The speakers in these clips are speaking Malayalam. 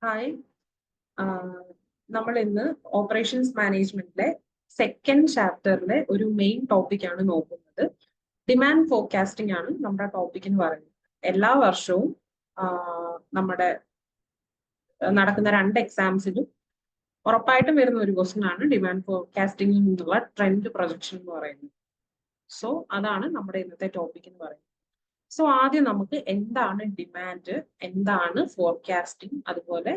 ഹായ്. നമ്മൾ ഇന്ന് ഓപ്പറേഷൻസ് മാനേജ്മെന്റിലെ സെക്കൻഡ് ചാപ്റ്ററിലെ ഒരു മെയിൻ ടോപ്പിക്കാണ് നോക്കുന്നത്. ഡിമാൻഡ് ഫോർകാസ്റ്റിംഗ് ആണ് നമ്മുടെ ടോപ്പിക് എന്ന് പറയുന്നത്. എല്ലാ വർഷവും നമ്മുടെ നടക്കുന്ന 2 എക്സാംസിലും ഉറപ്പായിട്ടും വരുന്ന ഒരു ക്വസ്റ്റ്യൻ ആണ് ഡിമാൻഡ് ഫോർകാസ്റ്റിംഗിൽ നിന്നുള്ള ട്രെൻഡ് പ്രൊജക്ഷൻ എന്ന് പറയുന്നത്. സോ അതാണ് നമ്മുടെ ഇന്നത്തെ ടോപ്പിക് എന്ന് പറയുന്നത്. സോ ആദ്യം നമുക്ക് എന്താണ് ഡിമാൻഡ്, എന്താണ് ഫോർകാസ്റ്റിംഗ്, അതുപോലെ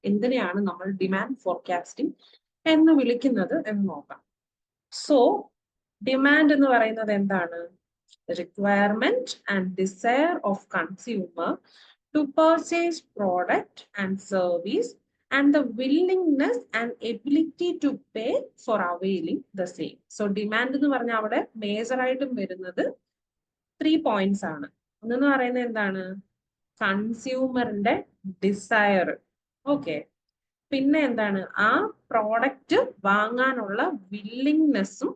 എന്തിനെയാണ് നമ്മൾ ഡിമാൻഡ് ഫോർകാസ്റ്റിംഗ് എന്ന് വിളിക്കുന്നത് എന്ന് നോക്കാം. സോ ഡിമാൻഡ് എന്ന് പറയുന്നത് എന്താണ്? Requirement and desire of consumer to purchase product and service and the willingness and ability to pay for availing the same. So demand എന്ന് പറഞ്ഞാൽ അവിടെ മേജറായിട്ടും വരുന്നത് 3 പോയിന്റ്സ് ആണ്. ഒന്നെന്ന് പറയുന്നത് എന്താണ്? കൺസ്യൂമറിന്റെ ഡിസയർ. ഓക്കെ. പിന്നെ എന്താണ്? ആ പ്രോഡക്റ്റ് വാങ്ങാനുള്ള വില്ലിംഗ്നെസ്സും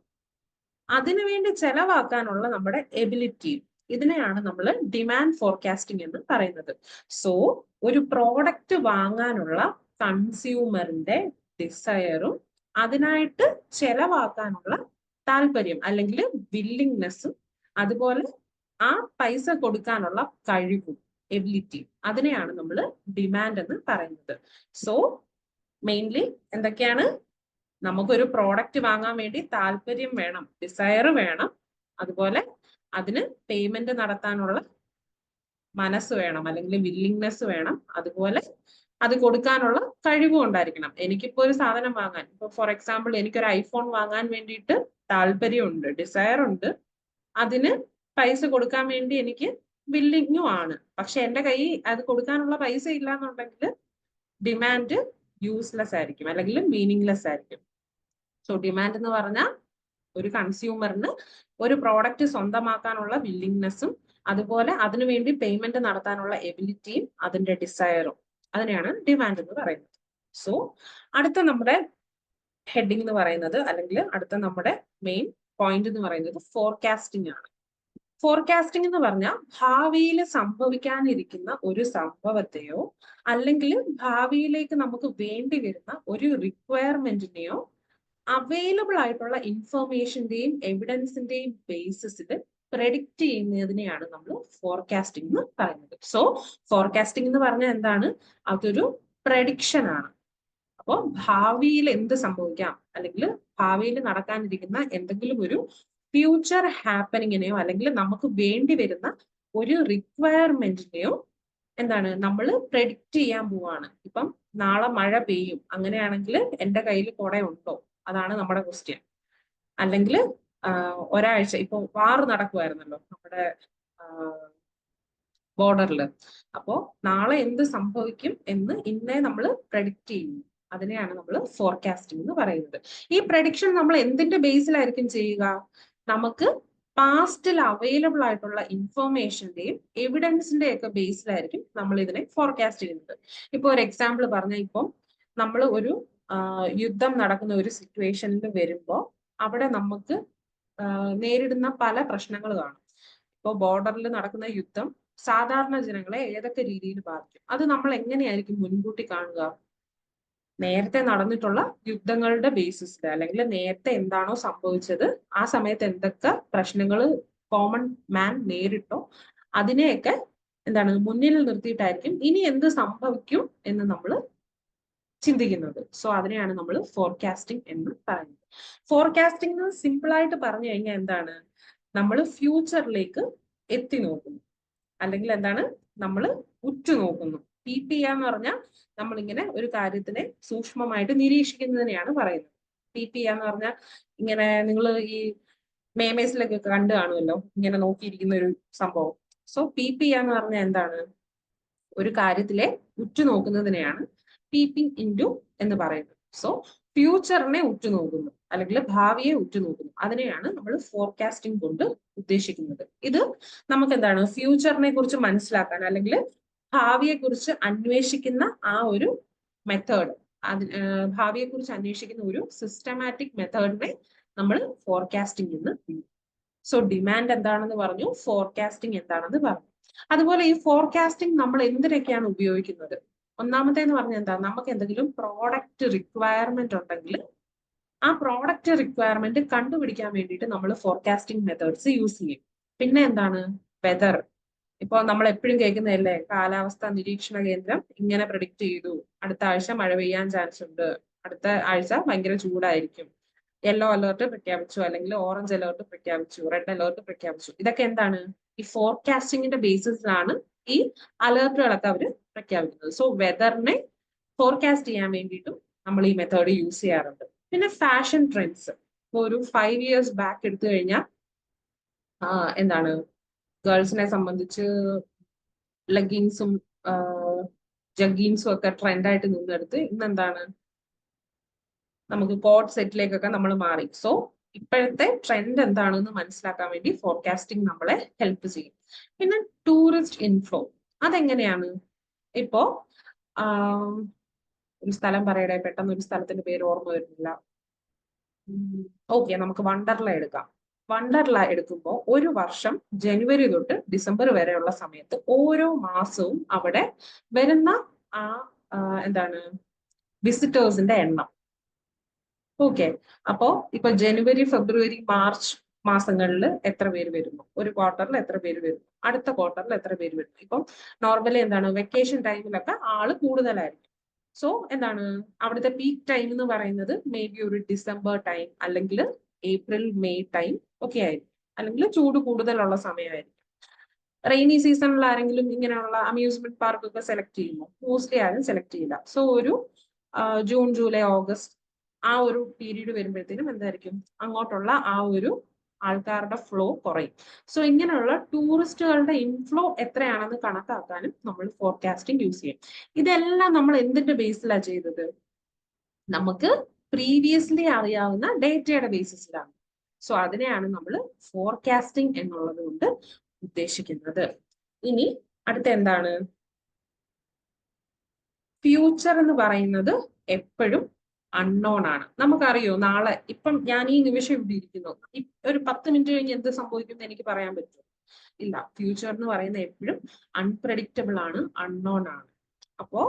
അതിനുവേണ്ടി ചെലവാക്കാനുള്ള നമ്മുടെ എബിലിറ്റിയും. ഇതിനെയാണ് നമ്മൾ ഡിമാൻഡ് ഫോർകാസ്റ്റിംഗ് എന്ന് പറയുന്നത്. സോ ഒരു പ്രോഡക്റ്റ് വാങ്ങാനുള്ള കൺസ്യൂമറിന്റെ ഡിസയറും അതിനായിട്ട് ചെലവാക്കാനുള്ള താല്പര്യം അല്ലെങ്കിൽ വില്ലിംഗ്നെസ്സും അതുപോലെ ആ പൈസ കൊടുക്കാനുള്ള കഴിവും എബിലിറ്റി, അതിനെയാണ് നമ്മൾ ഡിമാൻഡ് എന്ന് പറയുന്നത്. സോ മെയിൻലി എന്തൊക്കെയാണ്? നമുക്കൊരു പ്രോഡക്റ്റ് വാങ്ങാൻ വേണ്ടി താല്പര്യം വേണം, ഡിസയർ വേണം, അതുപോലെ അതിന് പേയ്മെന്റ് നടത്താനുള്ള മനസ്സ് വേണം അല്ലെങ്കിൽ വില്ലിംഗ്നെസ് വേണം, അതുപോലെ അത് കൊടുക്കാനുള്ള കഴിവും ഉണ്ടായിരിക്കണം. എനിക്കിപ്പോ ഒരു സാധനം വാങ്ങാൻ, ഇപ്പൊ ഫോർ എക്സാമ്പിൾ എനിക്കൊരു ഐഫോൺ വാങ്ങാൻ വേണ്ടിയിട്ട് താല്പര്യമുണ്ട്, ഡിസയർ ഉണ്ട്, അതിന് പൈസ കൊടുക്കാൻ വേണ്ടി എനിക്ക് വില്ലിങ്ങും ആണ്. പക്ഷെ എന്റെ കയ്യിൽ അത് കൊടുക്കാനുള്ള പൈസ ഇല്ല എന്നുണ്ടെങ്കിൽ ഡിമാൻഡ് യൂസ്ലെസ് ആയിരിക്കും അല്ലെങ്കിൽ മീനിങ്ലെസ് ആയിരിക്കും. സോ ഡിമാൻഡ് എന്ന് പറഞ്ഞാൽ ഒരു കൺസ്യൂമറിന് ഒരു പ്രോഡക്റ്റ് സ്വന്തമാക്കാനുള്ള വില്ലിംഗ്നെസ്സും അതുപോലെ അതിനുവേണ്ടി പേയ്മെന്റ് നടത്താനുള്ള എബിലിറ്റിയും അതിന്റെ ഡിസയറും, അതിനെയാണ് ഡിമാൻഡ് എന്ന് പറയുന്നത്. സോ അടുത്ത നമ്മുടെ ഹെഡിങ് എന്ന് പറയുന്നത് അല്ലെങ്കിൽ അടുത്ത നമ്മുടെ മെയിൻ പോയിന്റ് എന്ന് പറയുന്നത് ഫോർകാസ്റ്റിംഗ് ആണ്. ഫോർകാസ്റ്റിംഗ് എന്ന് പറഞ്ഞാൽ ഭാവിയിൽ സംഭവിക്കാനിരിക്കുന്ന ഒരു സംഭവത്തെയോ അല്ലെങ്കിൽ ഭാവിയിലേക്ക് നമുക്ക് വേണ്ടി വരുന്ന ഒരു റിക്വയർമെന്റിനെയോ അവൈലബിൾ ആയിട്ടുള്ള ഇൻഫർമേഷന്റെയും എവിഡൻസിന്റെയും ബേസിസിൽ പ്രെഡിക്റ്റ് ചെയ്യുന്നതിനെയാണ് നമ്മൾ ഫോർകാസ്റ്റിംഗ് എന്ന് പറയുന്നത്. സോ ഫോർകാസ്റ്റിംഗ് എന്ന് പറഞ്ഞാൽ എന്താണ്? അതൊരു പ്രഡിക്ഷൻ ആണ്. അപ്പോൾ ഭാവിയിൽ എന്ത് സംഭവിക്കാം അല്ലെങ്കിൽ ഭാവിയിൽ നടക്കാനിരിക്കുന്ന എന്തെങ്കിലും ഒരു ഫ്യൂച്ചർ ഹാപ്പനിങ്ങിനെയോ അല്ലെങ്കിൽ നമുക്ക് വേണ്ടി വരുന്ന ഒരു റിക്വയർമെന്റിനെയോ എന്താണ് നമ്മൾ പ്രെഡിക്റ്റ് ചെയ്യാൻ പോവാണ്. ഇപ്പം നാളെ മഴ പെയ്യും, അങ്ങനെയാണെങ്കിൽ എൻ്റെ കയ്യിൽ കുട ഉണ്ടോ? അതാണ് നമ്മുടെ ക്വസ്റ്റ്യൻ. അല്ലെങ്കിൽ ഒരാഴ്ച ഇപ്പൊ വാർ നടക്കുമായിരുന്നല്ലോ നമ്മുടെ ബോർഡറിൽ. അപ്പോ നാളെ എന്ത് സംഭവിക്കും എന്ന് ഇന്നേ നമ്മൾ പ്രെഡിക്റ്റ് ചെയ്യുന്നു. അതിനെയാണ് നമ്മൾ ഫോർകാസ്റ്റിംഗ് എന്ന് പറയുന്നത്. ഈ പ്രഡിക്ഷൻ നമ്മൾ എന്തിന്റെ ബേസിലായിരിക്കും ചെയ്യുക? നമുക്ക് പാസ്റ്റിൽ അവൈലബിൾ ആയിട്ടുള്ള ഇൻഫർമേഷന്റെയും എവിഡൻസിന്റെയും ഒക്കെ ബേസിലായിരിക്കും നമ്മൾ ഇതിനെ ഫോർകാസ്റ്റ് ചെയ്യുന്നത്. ഇപ്പൊ ഒരു എക്സാമ്പിൾ പറഞ്ഞാൽ, ഇപ്പം നമ്മൾ ഒരു യുദ്ധം നടക്കുന്ന ഒരു സിറ്റുവേഷനിൽ വരുമ്പോൾ അവിടെ നമുക്ക് നേരിടുന്ന പല പ്രശ്നങ്ങൾ കാണും. ഇപ്പോൾ ബോർഡറിൽ നടക്കുന്ന യുദ്ധം സാധാരണ ജനങ്ങളെ ഏതൊക്കെ രീതിയിൽ ബാധിക്കും? അത് നമ്മൾ എങ്ങനെയായിരിക്കും മുൻകൂട്ടി കാണുക? നേരത്തെ നടന്നിട്ടുള്ള യുദ്ധങ്ങളുടെ ബേസിസിൽ അല്ലെങ്കിൽ നേരത്തെ എന്താണോ സംഭവിച്ചത്, ആ സമയത്ത് എന്തൊക്കെ പ്രശ്നങ്ങൾ കോമൺ മാൻ നേരിട്ടോ അതിനെയൊക്കെ എന്താണ് മുന്നിൽ നിർത്തിയിട്ടായിരിക്കും ഇനി എന്ത് സംഭവിക്കും എന്ന് നമ്മൾ ചിന്തിക്കുന്നത്. സോ അതിനെയാണ് നമ്മൾ ഫോർകാസ്റ്റിംഗ് എന്ന് പറയുന്നത്. ഫോർകാസ്റ്റിംഗ് സിമ്പിൾ ആയിട്ട് പറഞ്ഞു കഴിഞ്ഞാൽ എന്താണ്? നമ്മൾ ഫ്യൂച്ചറിലേക്ക് എത്തി നോക്കുന്നു, അല്ലെങ്കിൽ എന്താണ് നമ്മൾ ഉറ്റുനോക്കുന്നു. PPA എന്ന് പറഞ്ഞാൽ നമ്മളിങ്ങനെ ഒരു കാര്യത്തിനെ സൂക്ഷ്മമായിട്ട് നിരീക്ഷിക്കുന്നതിനെയാണ് പറയുന്നത്. PPA എന്ന് പറഞ്ഞാൽ ഇങ്ങനെ നിങ്ങൾ ഈ മേമേസിലൊക്കെ കണ്ടു കാണുമല്ലോ, ഇങ്ങനെ നോക്കിയിരിക്കുന്ന ഒരു സംഭവം. സോ PPA എന്ന് പറഞ്ഞാൽ എന്താണ്? ഒരു കാര്യത്തിലെ ഉറ്റുനോക്കുന്നതിനെയാണ് പീപ്പിംഗ് ഇൻറ്റു എന്ന് പറയുന്നത്. സോ ഫ്യൂച്ചറിനെ ഉറ്റുനോക്കുന്നു അല്ലെങ്കിൽ ഭാവിയെ ഉറ്റുനോക്കുന്നു, അതിനെയാണ് നമ്മൾ ഫോർകാസ്റ്റിംഗ് കൊണ്ട് ഉദ്ദേശിക്കുന്നത്. ഇത് നമുക്ക് എന്താണ് ഫ്യൂച്ചറിനെ കുറിച്ച് മനസ്സിലാക്കാൻ അല്ലെങ്കിൽ ഭാവിയെ കുറിച്ച് അന്വേഷിക്കുന്ന ആ ഒരു മെത്തേഡ്, ഭാവിയെ കുറിച്ച് അന്വേഷിക്കുന്ന ഒരു സിസ്റ്റമാറ്റിക് മെത്തേഡിനെ നമ്മൾ ഫോർകാസ്റ്റിംഗ് എന്ന് പറയും. സോ ഡിമാൻഡ് എന്താണെന്ന് പറഞ്ഞു, ഫോർകാസ്റ്റിംഗ് എന്താണെന്ന് പറഞ്ഞു. അതുപോലെ ഈ ഫോർകാസ്റ്റിംഗ് നമ്മൾ എന്തിനൊക്കെയാണ് ഉപയോഗിക്കുന്നത്? ഒന്നാമത്തേന്ന് പറഞ്ഞാൽ എന്താ, നമുക്ക് എന്തെങ്കിലും പ്രോഡക്റ്റ് റിക്വയർമെന്റ് ഉണ്ടെങ്കിൽ ആ പ്രോഡക്റ്റ് റിക്വയർമെന്റ് കണ്ടുപിടിക്കാൻ വേണ്ടിയിട്ട് നമ്മൾ ഫോർകാസ്റ്റിംഗ് മെത്തേഡ്സ് യൂസ് ചെയ്യും. പിന്നെ എന്താണ്, വെതർ. ഇപ്പൊ നമ്മൾ എപ്പോഴും കേൾക്കുന്നതല്ലേ, കാലാവസ്ഥാ നിരീക്ഷണ കേന്ദ്രം ഇങ്ങനെ പ്രഡിക്റ്റ് ചെയ്തു, അടുത്ത ആഴ്ച മഴ പെയ്യാൻ ചാൻസ് ഉണ്ട്, അടുത്ത ആഴ്ച ഭയങ്കര ചൂടായിരിക്കും, യെല്ലോ അലേർട്ട് പ്രഖ്യാപിച്ചു, അല്ലെങ്കിൽ ഓറഞ്ച് അലേർട്ട് പ്രഖ്യാപിച്ചു, റെഡ് അലേർട്ട് പ്രഖ്യാപിച്ചു. ഇതൊക്കെ എന്താണ്, ഈ ഫോർകാസ്റ്റിംഗിന്റെ ബേസിസിലാണ് ഈ അലേർട്ടുകളൊക്കെ അവർ പ്രഖ്യാപിക്കുന്നത്. സോ വെതറിനെ ഫോർകാസ്റ്റ് ചെയ്യാൻ വേണ്ടിയിട്ടും നമ്മൾ ഈ മെത്തേഡ് യൂസ് ചെയ്യാറുണ്ട്. പിന്നെ ഫാഷൻ ട്രെൻഡ്സ്. ഇപ്പൊ ഒരു 5 years ബാക്ക് എടുത്തു കഴിഞ്ഞാൽ എന്താണ്, ഗേൾസിനെ സംബന്ധിച്ച് ലെഗിൻസും ജഗ്ഗീൻസും ഒക്കെ ട്രെൻഡായിട്ട് നിന്നെടുത്ത് ഇന്നെന്താണ്, നമുക്ക് കോഡ് സെറ്റിലേക്കൊക്കെ നമ്മൾ മാറി. സോ ഇപ്പോഴത്തെ ട്രെൻഡ് എന്താണെന്ന് മനസ്സിലാക്കാൻ വേണ്ടി ഫോർകാസ്റ്റിംഗ് നമ്മളെ ഹെൽപ്പ് ചെയ്യും. പിന്നെ ടൂറിസ്റ്റ് ഇൻഫ്ലോ, അതെങ്ങനെയാണ്, ഇപ്പോ ഒരു സ്ഥലം പറയട്ടെ, പെട്ടെന്ന് ഒരു സ്ഥലത്തിന്റെ പേര് ഓർമ്മ വരുന്നില്ല. ഓക്കെ, നമുക്ക് വണ്ടർല എടുക്കാം. വണ്ടർല എടുക്കുമ്പോൾ ഒരു വർഷം ജനുവരി തൊട്ട് ഡിസംബർ വരെയുള്ള സമയത്ത് ഓരോ മാസവും അവിടെ വരുന്ന എന്താണ് വിസിറ്റേഴ്സിന്റെ എണ്ണം. ഓക്കെ, അപ്പോ ഇപ്പൊ ജനുവരി, ഫെബ്രുവരി, മാർച്ച് മാസങ്ങളിൽ എത്ര പേര് വരുന്നു, ഒരു ക്വാർട്ടറിൽ എത്ര പേര് വരുന്നു, അടുത്ത ക്വാർട്ടറിൽ എത്ര പേര് വരുന്നു. ഇപ്പം നോർമലി എന്താണ്, വെക്കേഷൻ ടൈമിലൊക്കെ ആള് കൂടുതലായിരിക്കും. സോ എന്താണ്, അവിടുത്തെ പീക്ക് ടൈം എന്ന് പറയുന്നത് മേ ബി ഒരു ഡിസംബർ ടൈം, അല്ലെങ്കിൽ ഏപ്രിൽ മെയ് ടൈം ഒക്കെ ആയിരിക്കും, അല്ലെങ്കിൽ ചൂട് കൂടുതലുള്ള സമയമായിരിക്കും. റെയിനി സീസണിൽ ആരെങ്കിലും ഇങ്ങനെയുള്ള അമ്യൂസ്മെന്റ് പാർക്ക് ഒക്കെ സെലക്ട് ചെയ്യുമോ? മോസ്റ്റ്ലി ആരും സെലക്ട് ചെയ്യില്ല. സോ ഒരു ജൂൺ, ജൂലൈ, ഓഗസ്റ്റ് ആ ഒരു പീരീഡ് വരുമ്പോഴത്തേനും എന്തായിരിക്കും, അങ്ങോട്ടുള്ള ആ ഒരു ആൾക്കാരുടെ ഫ്ലോ കുറയും. സോ ഇങ്ങനെയുള്ള ടൂറിസ്റ്റുകളുടെ ഇൻഫ്ലോ എത്രയാണെന്ന് കണക്കാക്കാനും നമ്മൾ ഫോർകാസ്റ്റിംഗ് യൂസ് ചെയ്യും. ഇതെല്ലാം നമ്മൾ എന്തിന്റെ ബേസിലാണ് ചെയ്തത്, നമുക്ക് പ്രീവിയസ്ലി അറിയാവുന്ന ഡേറ്റയുടെ ബേസിസിലാണ്. സോ അതിനെയാണ് നമ്മൾ ഫോർകാസ്റ്റിംഗ് എന്നുള്ളത് കൊണ്ട് ഉദ്ദേശിക്കുന്നത്. ഇനി അടുത്ത എന്താണ്, ഫ്യൂച്ചർ എന്ന് പറയുന്നത് എപ്പോഴും അൺനോൺ ആണ്. നമുക്കറിയോ നാളെ, ഇപ്പം ഞാൻ ഈ നിമിഷം ഇവിടെ ഇരിക്കുന്നു, ഒരു 10 മിനിറ്റ് കഴിഞ്ഞ് എന്ത് സംഭവിക്കും എനിക്ക് പറയാൻ പറ്റും? ഇല്ല. ഫ്യൂച്ചർ എന്ന് പറയുന്നത് എപ്പോഴും അൺപ്രഡിക്റ്റബിൾ ആണ്, അൺനോൺ ആണ്. അപ്പോ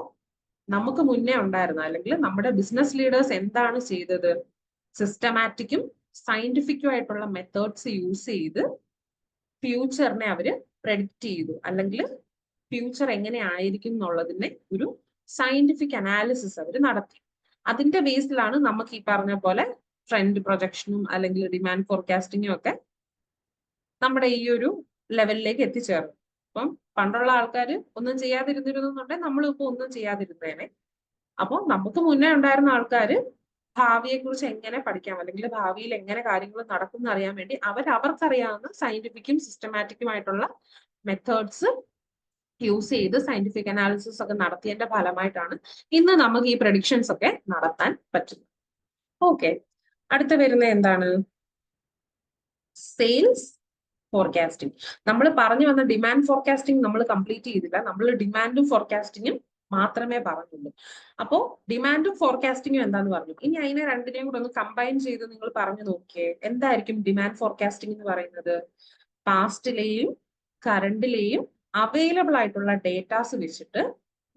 നമുക്ക് മുന്നേ ഉണ്ടായിരുന്ന, അല്ലെങ്കിൽ നമ്മുടെ ബിസിനസ് ലീഡേഴ്സ് എന്താണ് ചെയ്തത്, സിസ്റ്റമാറ്റിക്കും സയന്റിഫിക്കും ആയിട്ടുള്ള മെത്തേഡ്സ് യൂസ് ചെയ്ത് ഫ്യൂച്ചറിനെ അവര് പ്രെഡിക്റ്റ് ചെയ്തു, അല്ലെങ്കിൽ ഫ്യൂച്ചർ എങ്ങനെ ആയിരിക്കും എന്നുള്ളതിനെ ഒരു സയന്റിഫിക് അനാലിസിസ് അവർ നടത്തി. അതിന്റെ ബേസിലാണ് നമുക്ക് ഈ പറഞ്ഞ പോലെ ട്രെൻഡ് പ്രൊജക്ഷനും അല്ലെങ്കിൽ ഡിമാൻഡ് ഫോർകാസ്റ്റിങ്ങും ഒക്കെ നമ്മുടെ ഈ ഒരു ലെവലിലേക്ക് എത്തിച്ചേർന്നു. അപ്പം പണ്ടുള്ള ആൾക്കാർ ഒന്നും ചെയ്യാതിരുന്നിരുന്നുണ്ടെങ്കിൽ നമ്മളിപ്പോ ഒന്നും ചെയ്യാതിരുന്നേനെ. അപ്പോൾ നമുക്ക് മുന്നേ ഉണ്ടായിരുന്ന ആൾക്കാർ ഭാവിയെ കുറിച്ച് എങ്ങനെ പഠിക്കാം, അല്ലെങ്കിൽ ഭാവിയിൽ എങ്ങനെ കാര്യങ്ങൾ നടക്കും എന്ന് അറിയാൻ വേണ്ടി അവർക്കറിയാവുന്ന സയന്റിഫിക്കും സിസ്റ്റമാറ്റിക്കുമായിട്ടുള്ള മെത്തേഡ്സ് യൂസ് ചെയ്ത് സയന്റിഫിക് അനാലിസിസ് ഒക്കെ നടത്തിയതിന്റെ ഫലമായിട്ടാണ് ഇന്ന് നമുക്ക് ഈ പ്രഡിക്ഷൻസ് ഒക്കെ നടത്താൻ പറ്റുന്നത്. ഓക്കെ, അടുത്ത വരുന്ന എന്താണ്, സെയിൽസ് ഫോർകാസ്റ്റിംഗ്. നമ്മൾ പറഞ്ഞു വന്ന ഡിമാൻഡ് ഫോർകാസ്റ്റിംഗ് നമ്മൾ കംപ്ലീറ്റ് ചെയ്തില്ല, നമ്മൾ ഡിമാൻഡും ഫോർകാസ്റ്റിംഗും മാത്രമേ പറഞ്ഞുള്ളൂ. അപ്പോ ഡിമാൻഡും ഫോർകാസ്റ്റിംഗും എന്താന്ന് പറഞ്ഞു. ഇനി അതിനെ രണ്ടിനെയും കൂടെ ഒന്ന് കമ്പൈൻ ചെയ്ത് നിങ്ങൾ പറഞ്ഞു നോക്കിയേ, എന്തായിരിക്കും ഡിമാൻഡ് ഫോർകാസ്റ്റിംഗ് എന്ന് പറയുന്നത്? പാസ്റ്റിലെയും കറണ്ടിലെയും അവൈലബിൾ ആയിട്ടുള്ള ഡേറ്റാസ് വെച്ചിട്ട്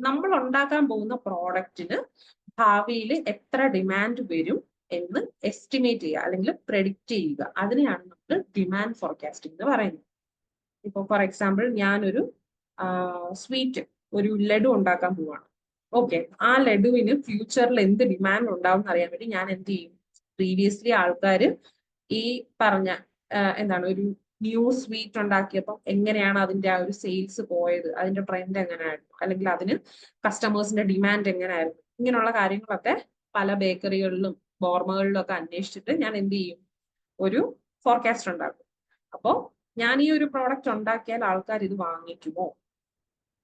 നമ്മൾ ഉണ്ടാക്കാൻ പോകുന്ന പ്രോഡക്റ്റിന് ഭാവിയിൽ എത്ര ഡിമാൻഡ് വരും എന്ന് എസ്റ്റിമേറ്റ് ചെയ്യുക, അല്ലെങ്കിൽ പ്രെഡിക്റ്റ് ചെയ്യുക. അതിനെയാണ് നമ്മൾ ഡിമാൻഡ് ഫോർകാസ്റ്റിംഗ് എന്ന് പറയുന്നത്. ഇപ്പൊ ഫോർ എക്സാമ്പിൾ ഞാനൊരു സ്വീറ്റ്, ഒരു ലഡു ഉണ്ടാക്കാൻ പോവാണ്. ഓക്കെ, ആ ലഡുവിന് ഫ്യൂച്ചറിൽ എന്ത് ഡിമാൻഡ് ഉണ്ടാവും എന്ന് അറിയാൻ വേണ്ടി ഞാൻ എന്ത് ചെയ്യും, പ്രീവിയസ്ലി ആൾക്കാർ ഈ പറഞ്ഞ എന്താണ് ഒരു ന്യൂ സ്വീറ്റ് ഉണ്ടാക്കിയപ്പോൾ എങ്ങനെയാണ് അതിന്റെ ആ ഒരു സെയിൽസ് പോയത്, അതിന്റെ ട്രെൻഡ് എങ്ങനെയായിരുന്നു, അല്ലെങ്കിൽ അതിന് കസ്റ്റമേഴ്സിന്റെ ഡിമാൻഡ് എങ്ങനെയായിരുന്നു, ഇങ്ങനെയുള്ള കാര്യങ്ങളൊക്കെ പല ബേക്കറികളിലും ബോർമകളിലും ഒക്കെ അന്വേഷിച്ചിട്ട് ഞാൻ എന്ത് ചെയ്യും, ഒരു ഫോർകാസ്റ്റ് ഉണ്ടാക്കും. അപ്പോൾ ഞാൻ ഈ ഒരു പ്രോഡക്റ്റ് ഉണ്ടാക്കിയാൽ ആൾക്കാർ ഇത് വാങ്ങിക്കുമോ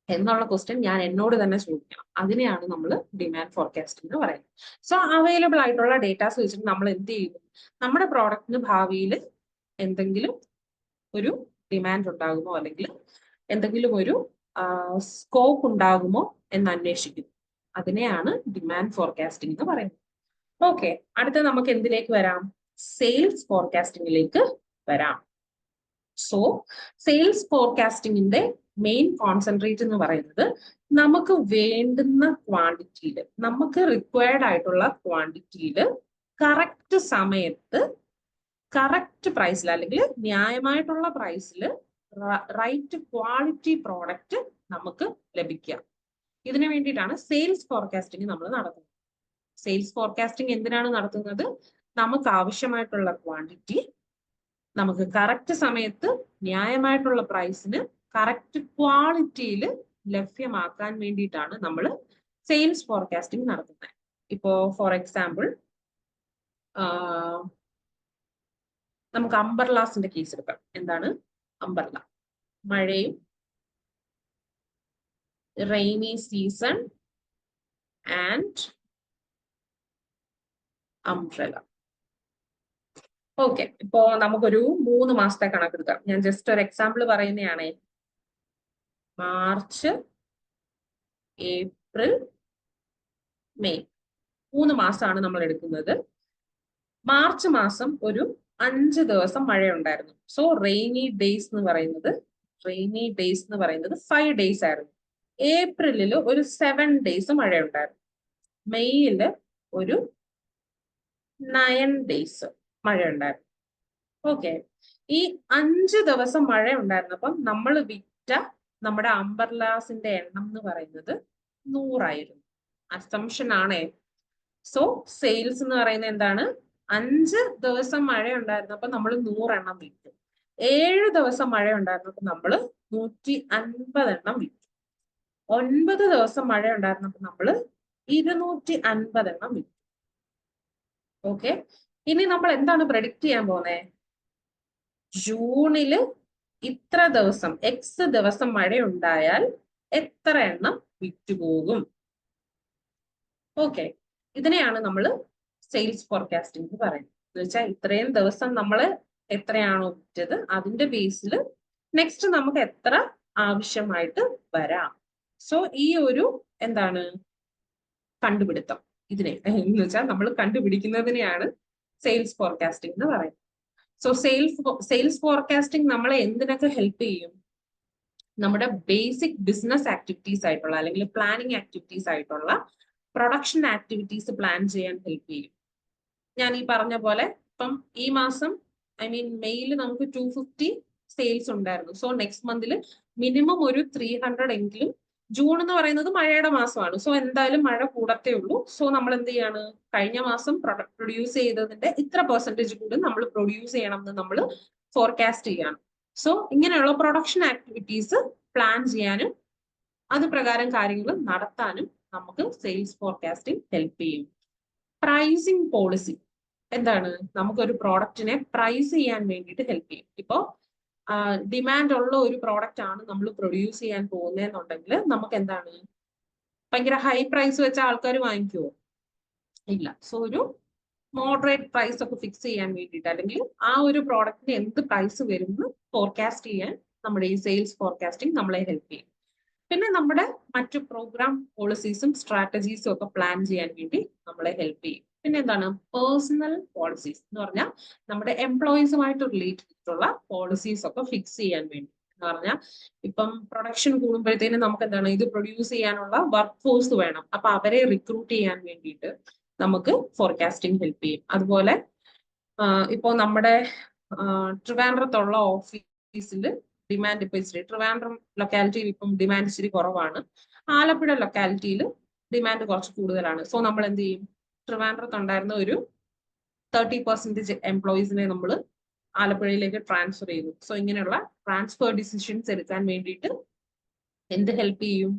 എന്നുള്ള ക്വസ്റ്റ്യൻ ഞാൻ എന്നോട് തന്നെ ചോദിക്കണം. അതിനെയാണ് നമ്മൾ ഡിമാൻഡ് ഫോർകാസ്റ്റിംഗ് എന്ന് പറയുന്നത്. സോ അവൈലബിൾ ആയിട്ടുള്ള ഡേറ്റാസ് വെച്ചിട്ട് നമ്മൾ എന്ത് ചെയ്യുന്നു, നമ്മുടെ പ്രോഡക്റ്റിന് ഭാവിയിൽ എന്തെങ്കിലും ഒരു ഡിമാൻഡ് ഉണ്ടാകുമോ, അല്ലെങ്കിൽ എന്തെങ്കിലും ഒരു സ്കോപ്പ് ഉണ്ടാകുമോ എന്ന് അന്വേഷിക്കുന്നു. അതിനെയാണ് ഡിമാൻഡ് ഫോർകാസ്റ്റിംഗ് എന്ന് പറയുന്നത്. ഓക്കെ, അടുത്ത നമുക്ക് എന്തിലേക്ക് വരാം, സെയിൽസ് ഫോർകാസ്റ്റിംഗിലേക്ക് വരാം. സോ സെയിൽസ് ഫോർകാസ്റ്റിംഗിന്റെ മെയിൻ കോൺസെൻട്രേറ്റ് എന്ന് പറയുന്നത് നമുക്ക് വേണ്ടുന്ന ക്വാണ്ടിറ്റിയിൽ, നമുക്ക് റിക്വയർഡ് ആയിട്ടുള്ള ക്വാണ്ടിറ്റിയിൽ കറക്റ്റ് സമയത്ത് കറക്റ്റ് പ്രൈസിൽ അല്ലെങ്കിൽ ന്യായമായിട്ടുള്ള പ്രൈസിൽ റൈറ്റ് ക്വാളിറ്റി പ്രോഡക്റ്റ് നമുക്ക് ലഭിക്കുക. ഇതിനു വേണ്ടിയിട്ടാണ് സെയിൽസ് ഫോർകാസ്റ്റിംഗ് നമ്മൾ നടത്തുന്നത്. സെയിൽസ് ഫോർകാസ്റ്റിംഗ് എന്തിനാണ് നടത്തുന്നത്? നമുക്ക് ആവശ്യമായിട്ടുള്ള ക്വാണ്ടിറ്റി നമുക്ക് കറക്റ്റ് സമയത്ത് ന്യായമായിട്ടുള്ള പ്രൈസിന് കറക്റ്റ് ക്വാളിറ്റിയിൽ ലഭ്യമാക്കാൻ വേണ്ടിയിട്ടാണ് നമ്മൾ സെയിൽസ് ഫോർകാസ്റ്റിംഗ് നടത്തുന്നത്. ഇപ്പോ ഫോർ എക്സാമ്പിൾ നമുക്ക് അംബർലാസിന്റെ കേസ് എടുക്കാം. എന്താണ് അംബർല? മഴയും rainy season and umbrella. Okay, ഇപ്പോ നമുക്കൊരു 3 മാസത്തെ കണക്കെടുക്കാം. ഞാൻ ജസ്റ്റ് ഒരു എക്സാമ്പിൾ പറയുന്നതാണ്. മാർച്ച്, ഏപ്രിൽ, മെയ് 3 മാസമാണ് നമ്മൾ എടുക്കുന്നത്. മാർച്ച് മാസം ഒരു 5 ദിവസം മഴയുണ്ടായിരുന്നു. സോ റെയിനി ഡേയ്സ് എന്ന് പറയുന്നത് 5 ഡേയ്സ് ആയിരുന്നു. ഏപ്രിലിൽ ഒരു 7 ഡേയ്സ് മഴയുണ്ടായിരുന്നു. മെയ്യിൽ ഒരു 9 ഡേയ്സ് മഴയുണ്ടായിരുന്നു. ഓക്കെ, ഈ 5 ദിവസം മഴ ഉണ്ടായിരുന്നപ്പം നമ്മൾ വിറ്റ നമ്മുടെ അംബർലാസിന്റെ എണ്ണം എന്ന് പറയുന്നത് 100 ആയിരുന്നു. അസംഷൻ ആണേ. സോ സെയിൽസ് എന്ന് പറയുന്നത് എന്താണ്? 5 ദിവസം മഴ ഉണ്ടായിരുന്നപ്പോൾ നമ്മൾ 100 എണ്ണം വിറ്റു. 7 ദിവസം മഴ ഉണ്ടായിരുന്നപ്പോൾ നമ്മൾ 150 എണ്ണം വിറ്റു. 9 ദിവസം മഴ ഉണ്ടായിരുന്നപ്പോൾ നമ്മൾ 250 എണ്ണം വിറ്റു. ഓക്കെ, ഇനി നമ്മൾ എന്താണ് പ്രഡിക്റ്റ് ചെയ്യാൻ പോകുന്നത്? ജൂണില് ഇത്ര ദിവസം എക്സ് ദിവസം മഴ ഉണ്ടായാൽ എത്ര എണ്ണം വിറ്റുപോകും? ഓക്കെ, ഇതിനെയാണ് നമ്മൾ സെയിൽസ് ഫോർകാസ്റ്റിംഗ് എന്ന് പറയുന്നത്. എന്ന് വെച്ചാൽ ഇത്രയും ദിവസം നമ്മൾ എത്രയാണോ വിറ്റത് അതിന്റെ ബേസിൽ നെക്സ്റ്റ് നമുക്ക് എത്ര ആവശ്യമായിട്ട് വരാം. സോ ഈ ഒരു എന്താണ് കണ്ടുപിടുത്തം, ഇതിനെ എന്ന് വെച്ചാൽ നമ്മൾ കണ്ടുപിടിക്കുന്നതിനെയാണ് സെയിൽസ് ഫോർകാസ്റ്റിംഗ് എന്ന് പറയുന്നത്. സോ സെയിൽസ് ഫോർകാസ്റ്റിംഗ് നമ്മളെ എന്തിനൊക്കെ ഹെൽപ്പ് ചെയ്യും? നമ്മുടെ ബേസിക് ബിസിനസ് ആക്ടിവിറ്റീസ് ആയിട്ടുള്ള അല്ലെങ്കിൽ പ്ലാനിങ് ആക്ടിവിറ്റീസ് ആയിട്ടുള്ള പ്രൊഡക്ഷൻ ആക്ടിവിറ്റീസ് പ്ലാൻ ചെയ്യാൻ ഹെൽപ്പ് ചെയ്യും. ഞാൻ ഈ പറഞ്ഞ പോലെ ഇപ്പം ഈ മാസം മെയ്യിൽ നമുക്ക് 250 സെയിൽസ് ഉണ്ടായിരുന്നു. സോ നെക്സ്റ്റ് മന്തിൽ മിനിമം ഒരു 300 എങ്കിലും. ജൂൺ എന്ന് പറയുന്നത് മഴയുടെ മാസമാണ്. സോ എന്തായാലും മഴ കൂടത്തേ ഉള്ളൂ. സോ നമ്മൾ എന്ത് ചെയ്യാണ്? കഴിഞ്ഞ മാസം പ്രൊഡ്യൂസ് ചെയ്തതിന്റെ ഇത്ര പെർസെന്റേജ് കൂടി നമ്മൾ പ്രൊഡ്യൂസ് ചെയ്യണം എന്ന് നമ്മൾ ഫോർകാസ്റ്റ് ചെയ്യാണ്. സോ ഇങ്ങനെയുള്ള പ്രൊഡക്ഷൻ ആക്ടിവിറ്റീസ് പ്ലാൻ ചെയ്യാനും അത് പ്രകാരം കാര്യങ്ങൾ നടത്താനും നമുക്ക് സെയിൽസ് ഫോർകാസ്റ്റിംഗ് ഹെൽപ്പ് ചെയ്യും. പ്രൈസിങ് പോളിസി എന്താണ്? നമുക്കൊരു പ്രോഡക്റ്റിനെ പ്രൈസ് ചെയ്യാൻ വേണ്ടിയിട്ട് ഹെൽപ്പ് ചെയ്യും. ഇപ്പോ ഡിമാൻഡ് ഉള്ള ഒരു പ്രോഡക്റ്റ് ആണ് നമ്മൾ പ്രൊഡ്യൂസ് ചെയ്യാൻ പോകുന്നതെന്നുണ്ടെങ്കിൽ നമുക്ക് എന്താണ് ഭയങ്കര ഹൈ പ്രൈസ് വെച്ച ആൾക്കാർ വാങ്ങിക്കുമോ? ഇല്ല. സോ ഒരു മോഡറേറ്റ് പ്രൈസ് ഒക്കെ ഫിക്സ് ചെയ്യാൻ വേണ്ടിയിട്ട് അല്ലെങ്കിൽ ആ ഒരു പ്രോഡക്റ്റിന് എന്ത് പ്രൈസ് വരുമെന്ന് ഫോർകാസ്റ്റ് ചെയ്യാൻ നമ്മുടെ ഈ സെയിൽസ് ഫോർകാസ്റ്റിംഗ് നമ്മളെ ഹെൽപ്പ് ചെയ്യും. പിന്നെ നമ്മുടെ മറ്റു പ്രോഗ്രാം പോളിസീസും സ്ട്രാറ്റജീസും ഒക്കെ പ്ലാൻ ചെയ്യാൻ വേണ്ടി നമ്മളെ ഹെൽപ്പ് ചെയ്യും. പിന്നെ എന്താണ്? പേഴ്സണൽ പോളിസീസ് എന്ന് പറഞ്ഞാൽ നമ്മുടെ എംപ്ലോയീസുമായിട്ട് റിലേറ്റ് ചെയ്തിട്ടുള്ള പോളിസീസ് ഒക്കെ ഫിക്സ് ചെയ്യാൻ വേണ്ടി. എന്ന് പറഞ്ഞാൽ ഇപ്പം പ്രൊഡക്ഷൻ കൂടുമ്പോഴത്തേനും നമുക്ക് എന്താണ് ഇത് പ്രൊഡ്യൂസ് ചെയ്യാനുള്ള വർക്ക് ഫോഴ്സ് വേണം. അപ്പൊ അവരെ റിക്രൂട്ട് ചെയ്യാൻ വേണ്ടിയിട്ട് നമുക്ക് ഫോർകാസ്റ്റിംഗ് ഹെൽപ്പ് ചെയ്യും. അതുപോലെ ഇപ്പോൾ നമ്മുടെ ട്രിവാൻഡ്രത്തുള്ള ഓഫീസിൽ ഡിമാൻഡ് ഇപ്പൊ ഇച്ചിരി ട്രിവാൻഡ്രം ലൊക്കാലിറ്റിയിൽ ഇപ്പം ഡിമാൻഡ് ഇച്ചിരി കുറവാണ്. ആലപ്പുഴ ലൊക്കാലിറ്റിയിൽ ഡിമാൻഡ് കുറച്ച് കൂടുതലാണ്. സോ നമ്മൾ എന്ത് ചെയ്യും? ട്രിവാൻഡ്രത്ത് ഉണ്ടായിരുന്ന ഒരു 30% എംപ്ലോയീസിനെ നമ്മൾ ആലപ്പുഴയിലേക്ക് ട്രാൻസ്ഫർ ചെയ്തു. സോ ഇങ്ങനെയുള്ള ട്രാൻസ്ഫർ ഡിസിഷൻസ് എടുക്കാൻ വേണ്ടിയിട്ട് എന്ത് ഹെൽപ്പ് ചെയ്യും?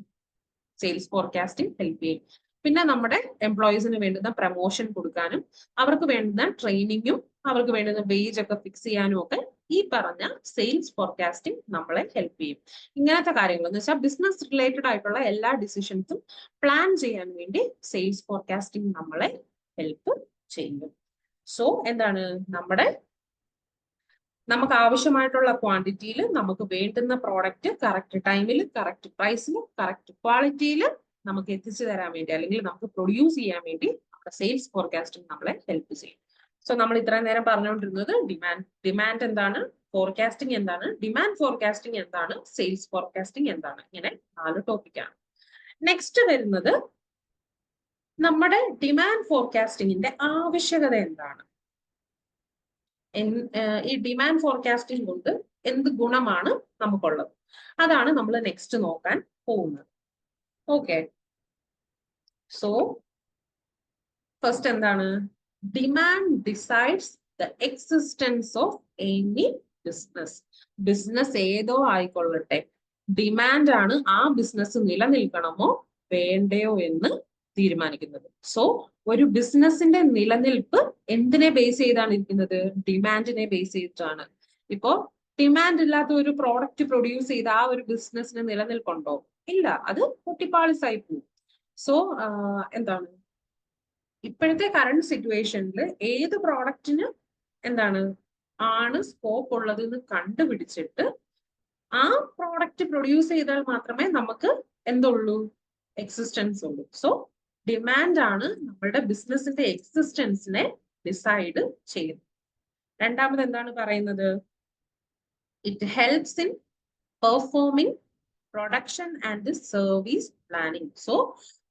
സെയിൽസ് ഫോർകാസ്റ്റിംഗ് ഹെൽപ്പ് ചെയ്യും. പിന്നെ നമ്മുടെ എംപ്ലോയീസിന് വേണ്ടുന്ന പ്രമോഷൻ കൊടുക്കാനും അവർക്ക് വേണ്ടുന്ന ട്രെയിനിങ്ങും അവർക്ക് വേണ്ടുന്ന വേജ് ഒക്കെ ഫിക്സ് ചെയ്യാനും ഒക്കെ ഈ പറഞ്ഞ സെയിൽസ് ഫോർകാസ്റ്റിംഗ് നമ്മളെ ഹെൽപ്പ് ചെയ്യും. ഇങ്ങനത്തെ കാര്യങ്ങൾ എന്ന് വെച്ചാൽ ബിസിനസ് റിലേറ്റഡ് ആയിട്ടുള്ള എല്ലാ ഡിസിഷൻസും പ്ലാൻ ചെയ്യാൻ വേണ്ടി സെയിൽസ് ഫോർകാസ്റ്റിംഗ് നമ്മളെ ഹെൽപ്പ് ചെയ്യും. സോ എന്താണ്? നമുക്ക് ആവശ്യമായിട്ടുള്ള ക്വാണ്ടിറ്റിയിൽ നമുക്ക് വേണ്ടുന്ന പ്രോഡക്റ്റ് കറക്റ്റ് ടൈമിൽ കറക്റ്റ് പ്രൈസിൽ കറക്റ്റ് ക്വാളിറ്റിയിൽ നമുക്ക് എത്തിച്ചു തരാൻ വേണ്ടി അല്ലെങ്കിൽ നമുക്ക് പ്രൊഡ്യൂസ് ചെയ്യാൻ വേണ്ടി നമ്മുടെ സെയിൽസ് ഫോർകാസ്റ്റിംഗ് നമ്മളെ ഹെൽപ്പ് ചെയ്യും. സോ നമ്മൾ ഇത്രയും നേരം പറഞ്ഞുകൊണ്ടിരുന്നത് ഡിമാൻഡ് എന്താണ്, ഫോർകാസ്റ്റിംഗ് എന്താണ്, ഡിമാൻഡ് ഫോർകാസ്റ്റിംഗ് എന്താണ്, സെയിൽസ് ഫോർകാസ്റ്റിംഗ് എന്താണ്, ഇങ്ങനെ 4 ടോപ്പിക്കാണ്. നെക്സ്റ്റ് വരുന്നത് നമ്മുടെ ഡിമാൻഡ് ഫോർകാസ്റ്റിംഗിന്റെ ആവശ്യകത എന്താണ്, ഈ ഡിമാൻഡ് ഫോർകാസ്റ്റിംഗ് കൊണ്ട് എന്ത് ഗുണമാണ് നമുക്കുള്ളത്, അതാണ് നമ്മൾ നെക്സ്റ്റ് നോക്കാൻ പോകുന്നത്. ഓക്കെ, സോ ഫസ്റ്റ് എന്താണ്, demand decides the existence of any business. Business ഏതോ ആയിക്കൊള്ളട്ടെ, ഡിമാൻഡ് ആണ് ആ ബിസിനസ് നിലനിൽക്കണമോ വേണ്ടയോ എന്ന് തീരുമാനിക്കുന്നത്. സോ ഒരു ബിസിനസിന്റെ നിലനിൽപ്പ് എന്തിനെ ബേസ് ചെയ്താണ് ഇരിക്കുന്നത്, ഡിമാൻഡിനെ ബേസ് ചെയ്തിട്ടാണ്. ഇപ്പോ ഡിമാൻഡ് ഇല്ലാത്ത ഒരു പ്രോഡക്റ്റ് പ്രൊഡ്യൂസ് ചെയ്ത് ആ ഒരു ബിസിനസിന് നിലനിൽപ്പുണ്ടോ, ഇല്ല, അത് പൊട്ടിപ്പാളിസായി പോകും. സോ എന്താണ് ഇപ്പോഴത്തെ കറണ്ട് സിറ്റുവേഷനിൽ ഏത് പ്രോഡക്റ്റിന് എന്താണ് ആണ് സ്കോപ്പ് ഉള്ളത് എന്ന് കണ്ടുപിടിച്ചിട്ട് ആ പ്രോഡക്റ്റ് പ്രൊഡ്യൂസ് ചെയ്താൽ മാത്രമേ നമുക്ക് എന്തുള്ളൂ, എക്സിസ്റ്റൻസ് ഉള്ളൂ. സോ ഡിമാൻഡ് ആണ് നമ്മുടെ ബിസിനസിന്റെ എക്സിസ്റ്റൻസിനെ ഡിസൈഡ് ചെയ്യുന്നത്. രണ്ടാമത് എന്താണ് പറയുന്നത്, it helps in performing production and service planning. So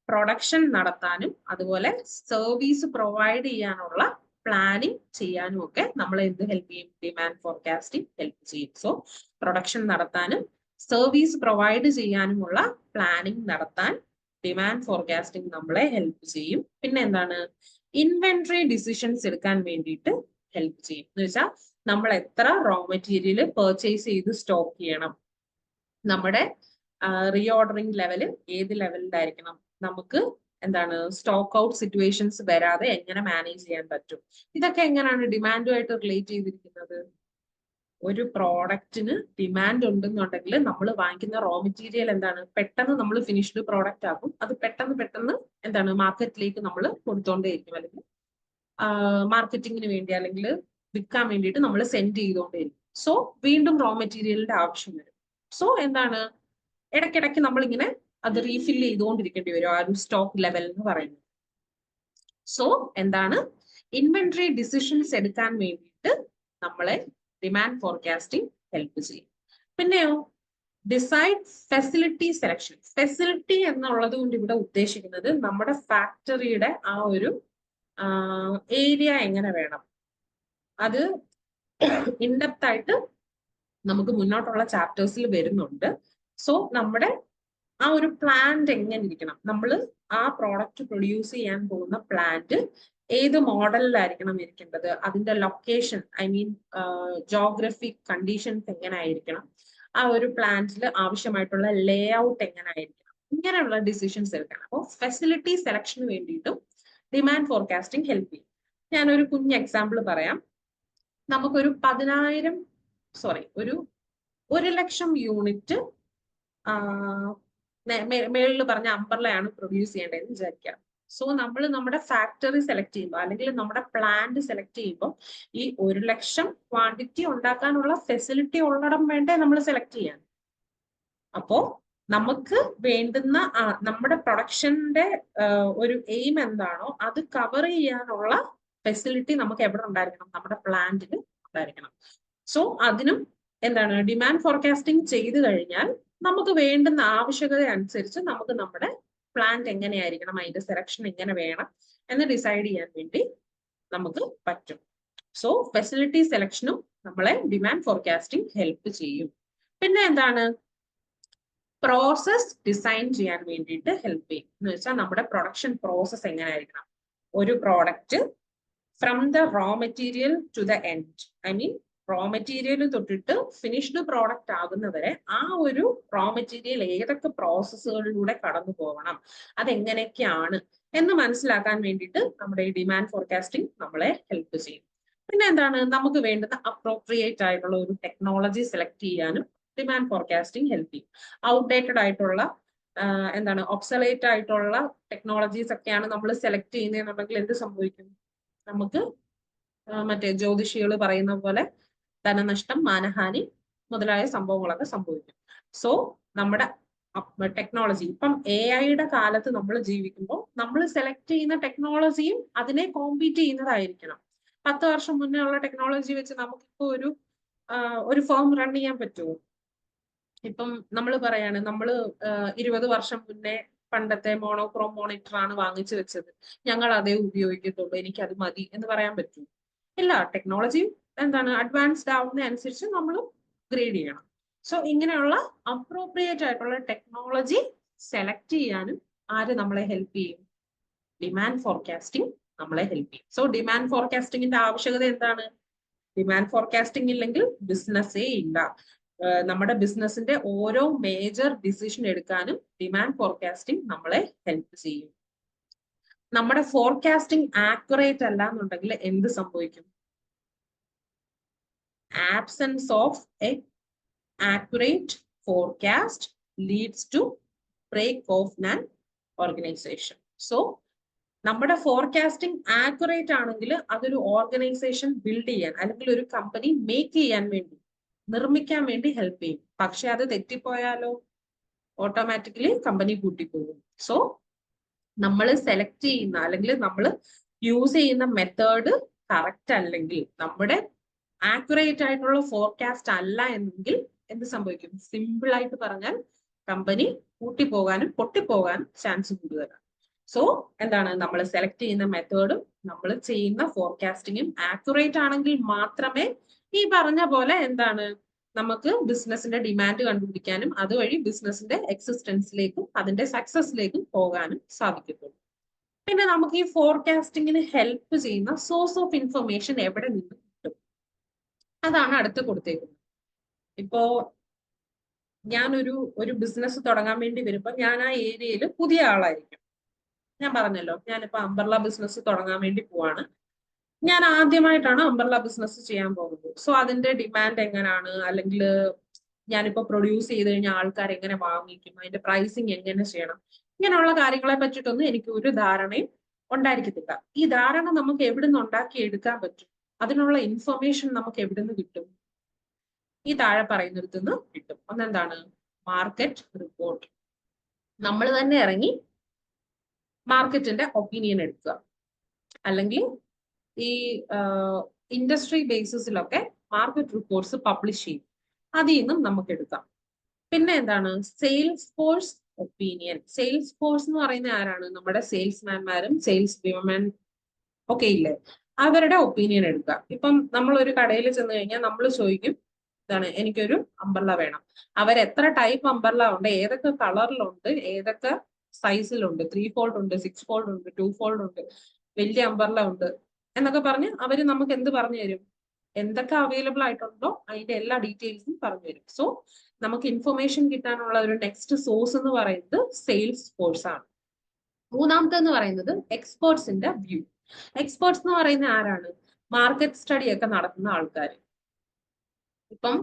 production നടത്താനും അതുപോലെ സർവീസ് പ്രൊവൈഡ് ചെയ്യാനുള്ള പ്ലാനിങ് ചെയ്യാനും ഒക്കെ നമ്മളെ എന്ത് ഹെൽപ്പ് ചെയ്യും, ഡിമാൻഡ് ഫോർകാസ്റ്റിംഗ് ഹെൽപ്പ് ചെയ്യും. സോ പ്രൊഡക്ഷൻ നടത്താനും സർവീസ് പ്രൊവൈഡ് ചെയ്യാനുമുള്ള പ്ലാനിങ് നടത്താൻ ഡിമാൻഡ് ഫോർകാസ്റ്റിംഗ് നമ്മളെ ഹെൽപ്പ് ചെയ്യും. പിന്നെ എന്താണ്, ഇൻവെന്ററി ഡിസിഷൻസ് എടുക്കാൻ വേണ്ടിയിട്ട് ഹെൽപ്പ് ചെയ്യും. എന്ന് വെച്ചാൽ നമ്മൾ എത്ര റോ മെറ്റീരിയൽ പർച്ചേസ് ചെയ്ത് സ്റ്റോക്ക് ചെയ്യണം, നമ്മുടെ റീഓർഡറിംഗ് ലെവൽ ഏത് ലെവലിലായിരിക്കണം, നമുക്ക് എന്താണ് സ്റ്റോക്ക് ഔട്ട് സിറ്റുവേഷൻസ് വരാതെ എങ്ങനെ മാനേജ് ചെയ്യാൻ പറ്റും, ഇതൊക്കെ എങ്ങനെയാണ് ഡിമാൻഡുമായിട്ട് റിലേറ്റ് ചെയ്തിരിക്കുന്നത്. ഒരു പ്രോഡക്റ്റിന് ഡിമാൻഡ് ഉണ്ടെന്നുണ്ടെങ്കിൽ നമ്മൾ വാങ്ങിക്കുന്ന റോ മെറ്റീരിയൽ എന്താണ്, പെട്ടെന്ന് നമ്മൾ ഫിനിഷ്ഡ് പ്രോഡക്റ്റ് ആക്കും, അത് പെട്ടെന്ന് എന്താണ് മാർക്കറ്റിലേക്ക് നമ്മൾ കൊടുത്തോണ്ടേയിരിക്കും, അല്ലെങ്കിൽ മാർക്കറ്റിങ്ങിന് വേണ്ടി അല്ലെങ്കിൽ വിൽക്കാൻ വേണ്ടിയിട്ട് നമ്മൾ സെൻഡ് ചെയ്തുകൊണ്ടേയിരിക്കും. സോ വീണ്ടും റോ മെറ്റീരിയലിന്റെ ആവശ്യം വരും. സോ എന്താണ് ഇടയ്ക്കിടയ്ക്ക് നമ്മളിങ്ങനെ അത് റീഫിൽ ചെയ്തുകൊണ്ടിരിക്കേണ്ടി വരും, ആ ഒരു സ്റ്റോക്ക് ലെവൽ എന്ന് പറയുന്നത്. സോ എന്താണ് ഇൻവെന്ററി ഡിസിഷൻസ് എടുക്കാൻ വേണ്ടിയിട്ട് നമ്മളെ ഡിമാൻഡ് ഫോർകാസ്റ്റിംഗ് ഹെൽപ്പ് ചെയ്യും. പിന്നെയോ ഡിസൈഡ് ഫെസിലിറ്റി സെലക്ഷൻ. ഫെസിലിറ്റി എന്നുള്ളത് കൊണ്ട് ഇവിടെ ഉദ്ദേശിക്കുന്നത് നമ്മുടെ ഫാക്ടറിയുടെ ആ ഒരു ഏരിയ എങ്ങനെ വേണം, അത് ഇൻഡെപ്ത് ആയിട്ട് നമുക്ക് മുന്നോട്ടുള്ള ചാപ്റ്റേഴ്സിൽ വരുന്നുണ്ട്. സോ നമ്മുടെ ആ ഒരു പ്ലാന്റ് എങ്ങനെ ഇരിക്കണം, നമ്മൾ ആ പ്രോഡക്റ്റ് പ്രൊഡ്യൂസ് ചെയ്യാൻ പോകുന്ന പ്ലാന്റ് ഏത് മോഡലിലായിരിക്കണം ഇരിക്കേണ്ടത്, അതിന്റെ location I mean geographic conditions എങ്ങനെ ആയിരിക്കണം, ആ ഒരു പ്ലാന്റിൽ ആവശ്യമായിട്ടുള്ള ലേ ഔട്ട് എങ്ങനെ ആയിരിക്കണം, ഇങ്ങനെയുള്ള ഡിസിഷൻസ് എടുക്കണം. അപ്പോൾ ഫെസിലിറ്റി സെലക്ഷന് വേണ്ടിയിട്ടും ഡിമാൻഡ് ഫോർകാസ്റ്റിംഗ് ഹെൽപ്പ് ചെയ്യും. ഞാനൊരു കുഞ്ഞ് എക്സാമ്പിൾ പറയാം. നമുക്കൊരു 1,00,000 യൂണിറ്റ് മേളിൽ പറഞ്ഞ അംബർലയാണ് പ്രൊഡ്യൂസ് ചെയ്യേണ്ടതെന്ന് വിചാരിക്കാം. സോ നമ്മൾ നമ്മുടെ ഫാക്ടറി സെലക്ട് ചെയ്യുമ്പോൾ അല്ലെങ്കിൽ നമ്മുടെ പ്ലാന്റ് സെലക്ട് ചെയ്യുമ്പോൾ ഈ 1,00,000 ക്വാണ്ടിറ്റി ഉണ്ടാക്കാനുള്ള ഫെസിലിറ്റി ഉള്ളിടം വേണ്ടേ നമ്മൾ സെലക്ട് ചെയ്യാൻ. അപ്പോ നമുക്ക് വേണ്ടുന്ന നമ്മുടെ പ്രൊഡക്ഷന്റെ ഒരു എയിം എന്താണോ അത് കവർ ചെയ്യാനുള്ള ഫെസിലിറ്റി നമുക്ക് എവിടെ ഉണ്ടായിരിക്കണം, നമ്മുടെ പ്ലാന്റിൽ ഉണ്ടായിരിക്കണം. സോ അതിനും എന്താണ് ഡിമാൻഡ് ഫോർകാസ്റ്റിംഗ് ചെയ്തു കഴിഞ്ഞാൽ നമുക്ക് വേണ്ടുന്ന ആവശ്യകത അനുസരിച്ച് നമുക്ക് നമ്മുടെ പ്ലാന്റ് എങ്ങനെയായിരിക്കണം, അതിന്റെ സെലക്ഷൻ എങ്ങനെ വേണം എന്ന് ഡിസൈഡ് ചെയ്യാൻ വേണ്ടി നമുക്ക് പറ്റും. സോ ഫെസിലിറ്റി സെലക്ഷനും നമ്മളെ ഡിമാൻഡ് ഫോർകാസ്റ്റിംഗ് ഹെൽപ്പ് ചെയ്യും. പിന്നെ എന്താണ്, പ്രോസസ് ഡിസൈൻ ചെയ്യാൻ വേണ്ടിയിട്ട് ഹെൽപ്പ് ചെയ്യും. എന്ന് വെച്ചാൽ നമ്മുടെ പ്രൊഡക്ഷൻ പ്രോസസ് എങ്ങനെ ആയിരിക്കണം, ഒരു product from the raw material to the end, I mean raw material തൊട്ടിട്ട് ഫിനിഷ്ഡ് പ്രോഡക്റ്റ് ആകുന്നവരെ ആ ഒരു റോ മെറ്റീരിയൽ ഏതൊക്കെ പ്രോസസ്സുകളിലൂടെ കടന്നു പോകണം, അതെങ്ങനെയൊക്കെയാണ് എന്ന് മനസ്സിലാക്കാൻ വേണ്ടിയിട്ട് നമ്മുടെ ഈ ഡിമാൻഡ് ഫോർകാസ്റ്റിംഗ് നമ്മളെ ഹെൽപ്പ് ചെയ്യും. പിന്നെ എന്താണ്, നമുക്ക് വേണ്ടുന്ന അപ്രോപ്രിയേറ്റ് ആയിട്ടുള്ള ഒരു ടെക്നോളജി സെലക്ട് ചെയ്യാനും ഡിമാൻഡ് ഫോർകാസ്റ്റിംഗ് ഹെൽപ്പ് ചെയ്യും. ഔട്ട്ഡേറ്റഡ് ആയിട്ടുള്ള എന്താണ് ഒബ്സലേറ്റ് ആയിട്ടുള്ള ടെക്നോളജീസ് ഒക്കെയാണ് നമ്മൾ സെലക്ട് ചെയ്യുന്നതെന്നുണ്ടെങ്കിൽ എന്ത് സംഭവിക്കും, നമുക്ക് മറ്റേ ജ്യോതിഷികൾ പറയുന്ന പോലെ ധനനഷ്ടം, മാനഹാനി മുതലായ സംഭവങ്ങളൊക്കെ സംഭവിക്കും. സോ നമ്മുടെ ടെക്നോളജി ഇപ്പം AI കാലത്ത് നമ്മൾ ജീവിക്കുമ്പോൾ നമ്മൾ സെലക്ട് ചെയ്യുന്ന ടെക്നോളജിയും അതിനെ കോമ്പീറ്റ് ചെയ്യുന്നതായിരിക്കണം. 10 വർഷം മുന്നേ ഉള്ള ടെക്നോളജി വെച്ച് നമുക്കിപ്പോ ഒരു ഫേം റൺ ചെയ്യാൻ പറ്റുമോ? ഇപ്പം നമ്മൾ പറയാണ് നമ്മൾ 20 വർഷം മുന്നേ പണ്ടത്തെ മോണോക്രോം മോണിറ്റർ ആണ് വാങ്ങിച്ചു വെച്ചത്, ഞങ്ങൾ അതേ ഉപയോഗിക്കത്തുള്ളൂ, എനിക്ക് അത് മതി എന്ന് പറയാൻ പറ്റും? ഇല്ല. ടെക്നോളജി എന്താണ് അഡ്വാൻസ്ഡ് ആവുന്ന അനുസരിച്ച് നമ്മൾ അപ്ഗ്രേഡ് ചെയ്യണം. സോ ഇങ്ങനെയുള്ള അപ്രോപ്രിയേറ്റ് ആയിട്ടുള്ള ടെക്നോളജി സെലക്ട് ചെയ്യാനും ആര് നമ്മളെ ഹെൽപ്പ് ചെയ്യും? ഡിമാൻഡ് ഫോർകാസ്റ്റിംഗ് നമ്മളെ ഹെൽപ്പ് ചെയ്യും. സോ ഡിമാൻഡ് ഫോർകാസ്റ്റിംഗിന്റെ ആവശ്യകത എന്താണ്? ഡിമാൻഡ് ഫോർകാസ്റ്റിംഗ് ഇല്ലെങ്കിൽ ബിസിനസ്സേ ഇല്ല. നമ്മുടെ ബിസിനസിന്റെ ഓരോ മേജർ ഡിസിഷൻ എടുക്കാനും ഡിമാൻഡ് ഫോർകാസ്റ്റിംഗ് നമ്മളെ ഹെൽപ്പ് ചെയ്യും. നമ്മുടെ ഫോർകാസ്റ്റിംഗ് ആക്യുറേറ്റ് അല്ല എന്നുണ്ടെങ്കിൽ എന്ത് സംഭവിക്കും? Absence of a accurate forecast leads to break of an organization. So നമ്മുടെ ഫോർകാസ്റ്റിംഗ് ആക്യുറേറ്റ് ആണെങ്കിൽ അതൊരു ഓർഗനൈസേഷൻ ബിൽഡ് ചെയ്യാൻ അല്ലെങ്കിൽ ഒരു കമ്പനി മേക്ക് ചെയ്യാൻ വേണ്ടി, നിർമ്മിക്കാൻ വേണ്ടി ഹെൽപ്പ് ചെയ്യും. പക്ഷെ അത് തെറ്റിപ്പോയാലോ ഓട്ടോമാറ്റിക്കലി കമ്പനി കൂട്ടിപ്പോകും. സോ നമ്മൾ സെലക്ട് ചെയ്യുന്ന അല്ലെങ്കിൽ നമ്മൾ യൂസ് ചെയ്യുന്ന മെത്തേഡ് കറക്റ്റ് അല്ലെങ്കിൽ, നമ്മുടെ ആക്യുറേറ്റ് ആയിട്ടുള്ള ഫോർകാസ്റ്റ് അല്ല എങ്കിൽ എന്ത് സംഭവിക്കും? സിമ്പിൾ ആയിട്ട് പറഞ്ഞാൽ കമ്പനി കൂട്ടിപ്പോകാനും പൊട്ടിപ്പോകാനും ചാൻസ് കൂടുതലാണ്. സോ എന്താണ്, നമ്മൾ സെലക്ട് ചെയ്യുന്ന മെത്തേഡും നമ്മൾ ചെയ്യുന്ന ഫോർകാസ്റ്റിങ്ങും ആക്യുറേറ്റ് ആണെങ്കിൽ മാത്രമേ ഈ പറഞ്ഞ പോലെ എന്താണ് നമുക്ക് ബിസിനസിന്റെ ഡിമാൻഡ് കണ്ടുപിടിക്കാനും അതുവഴി ബിസിനസിന്റെ എക്സിസ്റ്റൻസിലേക്കും അതിന്റെ സക്സസിലേക്കും പോകാനും സാധിക്കത്തുള്ളൂ. പിന്നെ നമുക്ക് ഈ ഫോർകാസ്റ്റിങ്ങിന് ഹെൽപ്പ് ചെയ്യുന്ന സോഴ്സ് ഓഫ് ഇൻഫർമേഷൻ എവിടെ നിന്ന് കിട്ടും? അതാണ് അടുത്ത് കൊടുത്തേക്കുന്നത്. ഇപ്പോ ഞാനൊരു ബിസിനസ് തുടങ്ങാൻ വേണ്ടി വരുമ്പോൾ ഞാൻ ആ ഏരിയയിൽ പുതിയ ആളായിരിക്കും. ഞാൻ പറഞ്ഞല്ലോ, ഞാനിപ്പോ അംബ്രല്ല ബിസിനസ് തുടങ്ങാൻ വേണ്ടി പോവാണ്. ഞാൻ ആദ്യമായിട്ടാണ് അംബ്രല്ല ബിസിനസ് ചെയ്യാൻ പോകുന്നത്. സോ അതിന്റെ ഡിമാൻഡ് എങ്ങനെയാണ്, അല്ലെങ്കിൽ ഞാനിപ്പോ പ്രൊഡ്യൂസ് ചെയ്ത് കഴിഞ്ഞാൽ ആൾക്കാർ എങ്ങനെ വാങ്ങിക്കും, അതിന്റെ പ്രൈസിങ് എങ്ങനെ ചെയ്യണം, ഇങ്ങനെയുള്ള കാര്യങ്ങളെ പറ്റിയിട്ടൊന്നും എനിക്ക് ഒരു ധാരണയും ഉണ്ടായിരിക്കത്തില്ല. ഈ ധാരണ നമുക്ക് എവിടുന്ന് ഉണ്ടാക്കി എടുക്കാൻ പറ്റും? അതിനുള്ള ഇൻഫർമേഷൻ നമുക്ക് എവിടുന്ന് കിട്ടും? ഈ താഴെ പറയുന്നിടത്തുനിന്ന് കിട്ടും. ഒന്നെന്താണ്? Market report. നമ്മൾ തന്നെ ഇറങ്ങി മാർക്കറ്റിന്റെ ഒപ്പീനിയൻ എടുക്കുക, അല്ലെങ്കിൽ ഈ ഇൻഡസ്ട്രി ബേസിസിലൊക്കെ മാർക്കറ്റ് റിപ്പോർട്ട്സ് പബ്ലിഷ് ചെയ്യും, അതിൽ നിന്നും നമുക്ക് എടുക്കാം. പിന്നെ എന്താണ്? Sales force opinion. Sales force എന്ന് പറയുന്ന ആരാണ്? നമ്മുടെ സെയിൽസ്മാൻമാരും സെയിൽസ് വിമൻ ഒക്കെ ഇല്ലേ, അവരുടെ ഒപ്പീനിയൻ എടുക്കുക. ഇപ്പം നമ്മൾ ഒരു കടയിൽ ചെന്ന് കഴിഞ്ഞാൽ നമ്മൾ ചോദിക്കും, ഇതാണ് എനിക്കൊരു അംബ്രല്ല വേണം. അവരെത്ര ടൈപ്പ് അംബ്രല്ല ഉണ്ട്, ഏതൊക്കെ കളറിലുണ്ട്, ഏതൊക്കെ സൈസിലുണ്ട്, 3 ഫോൾഡ് ഉണ്ട്, 6 ഫോൾഡ് ഉണ്ട്, 2 ഫോൾഡ് ഉണ്ട്, വലിയ അംബ്രല്ല ഉണ്ട് എന്നൊക്കെ പറഞ്ഞ് അവര് നമുക്ക് എന്ത് പറഞ്ഞു തരും? എന്തൊക്കെ അവൈലബിൾ ആയിട്ടുണ്ടോ അതിന്റെ എല്ലാ ഡീറ്റെയിൽസും പറഞ്ഞു തരും. സോ നമുക്ക് ഇൻഫർമേഷൻ കിട്ടാനുള്ള ഒരു നെക്സ്റ്റ് സോഴ്സ് എന്ന് പറയുന്നത് സെയിൽസ് ഫോഴ്സ് ആണ്. മൂന്നാമത്തെ എന്ന് പറയുന്നത് എക്സ്പേർട്സിന്റെ വ്യൂ. എക്സ്പേർട്സ് എന്ന് പറയുന്ന ആരാണ്? മാർക്കറ്റ് സ്റ്റഡി ഒക്കെ നടത്തുന്ന ആൾക്കാർ. ഇപ്പം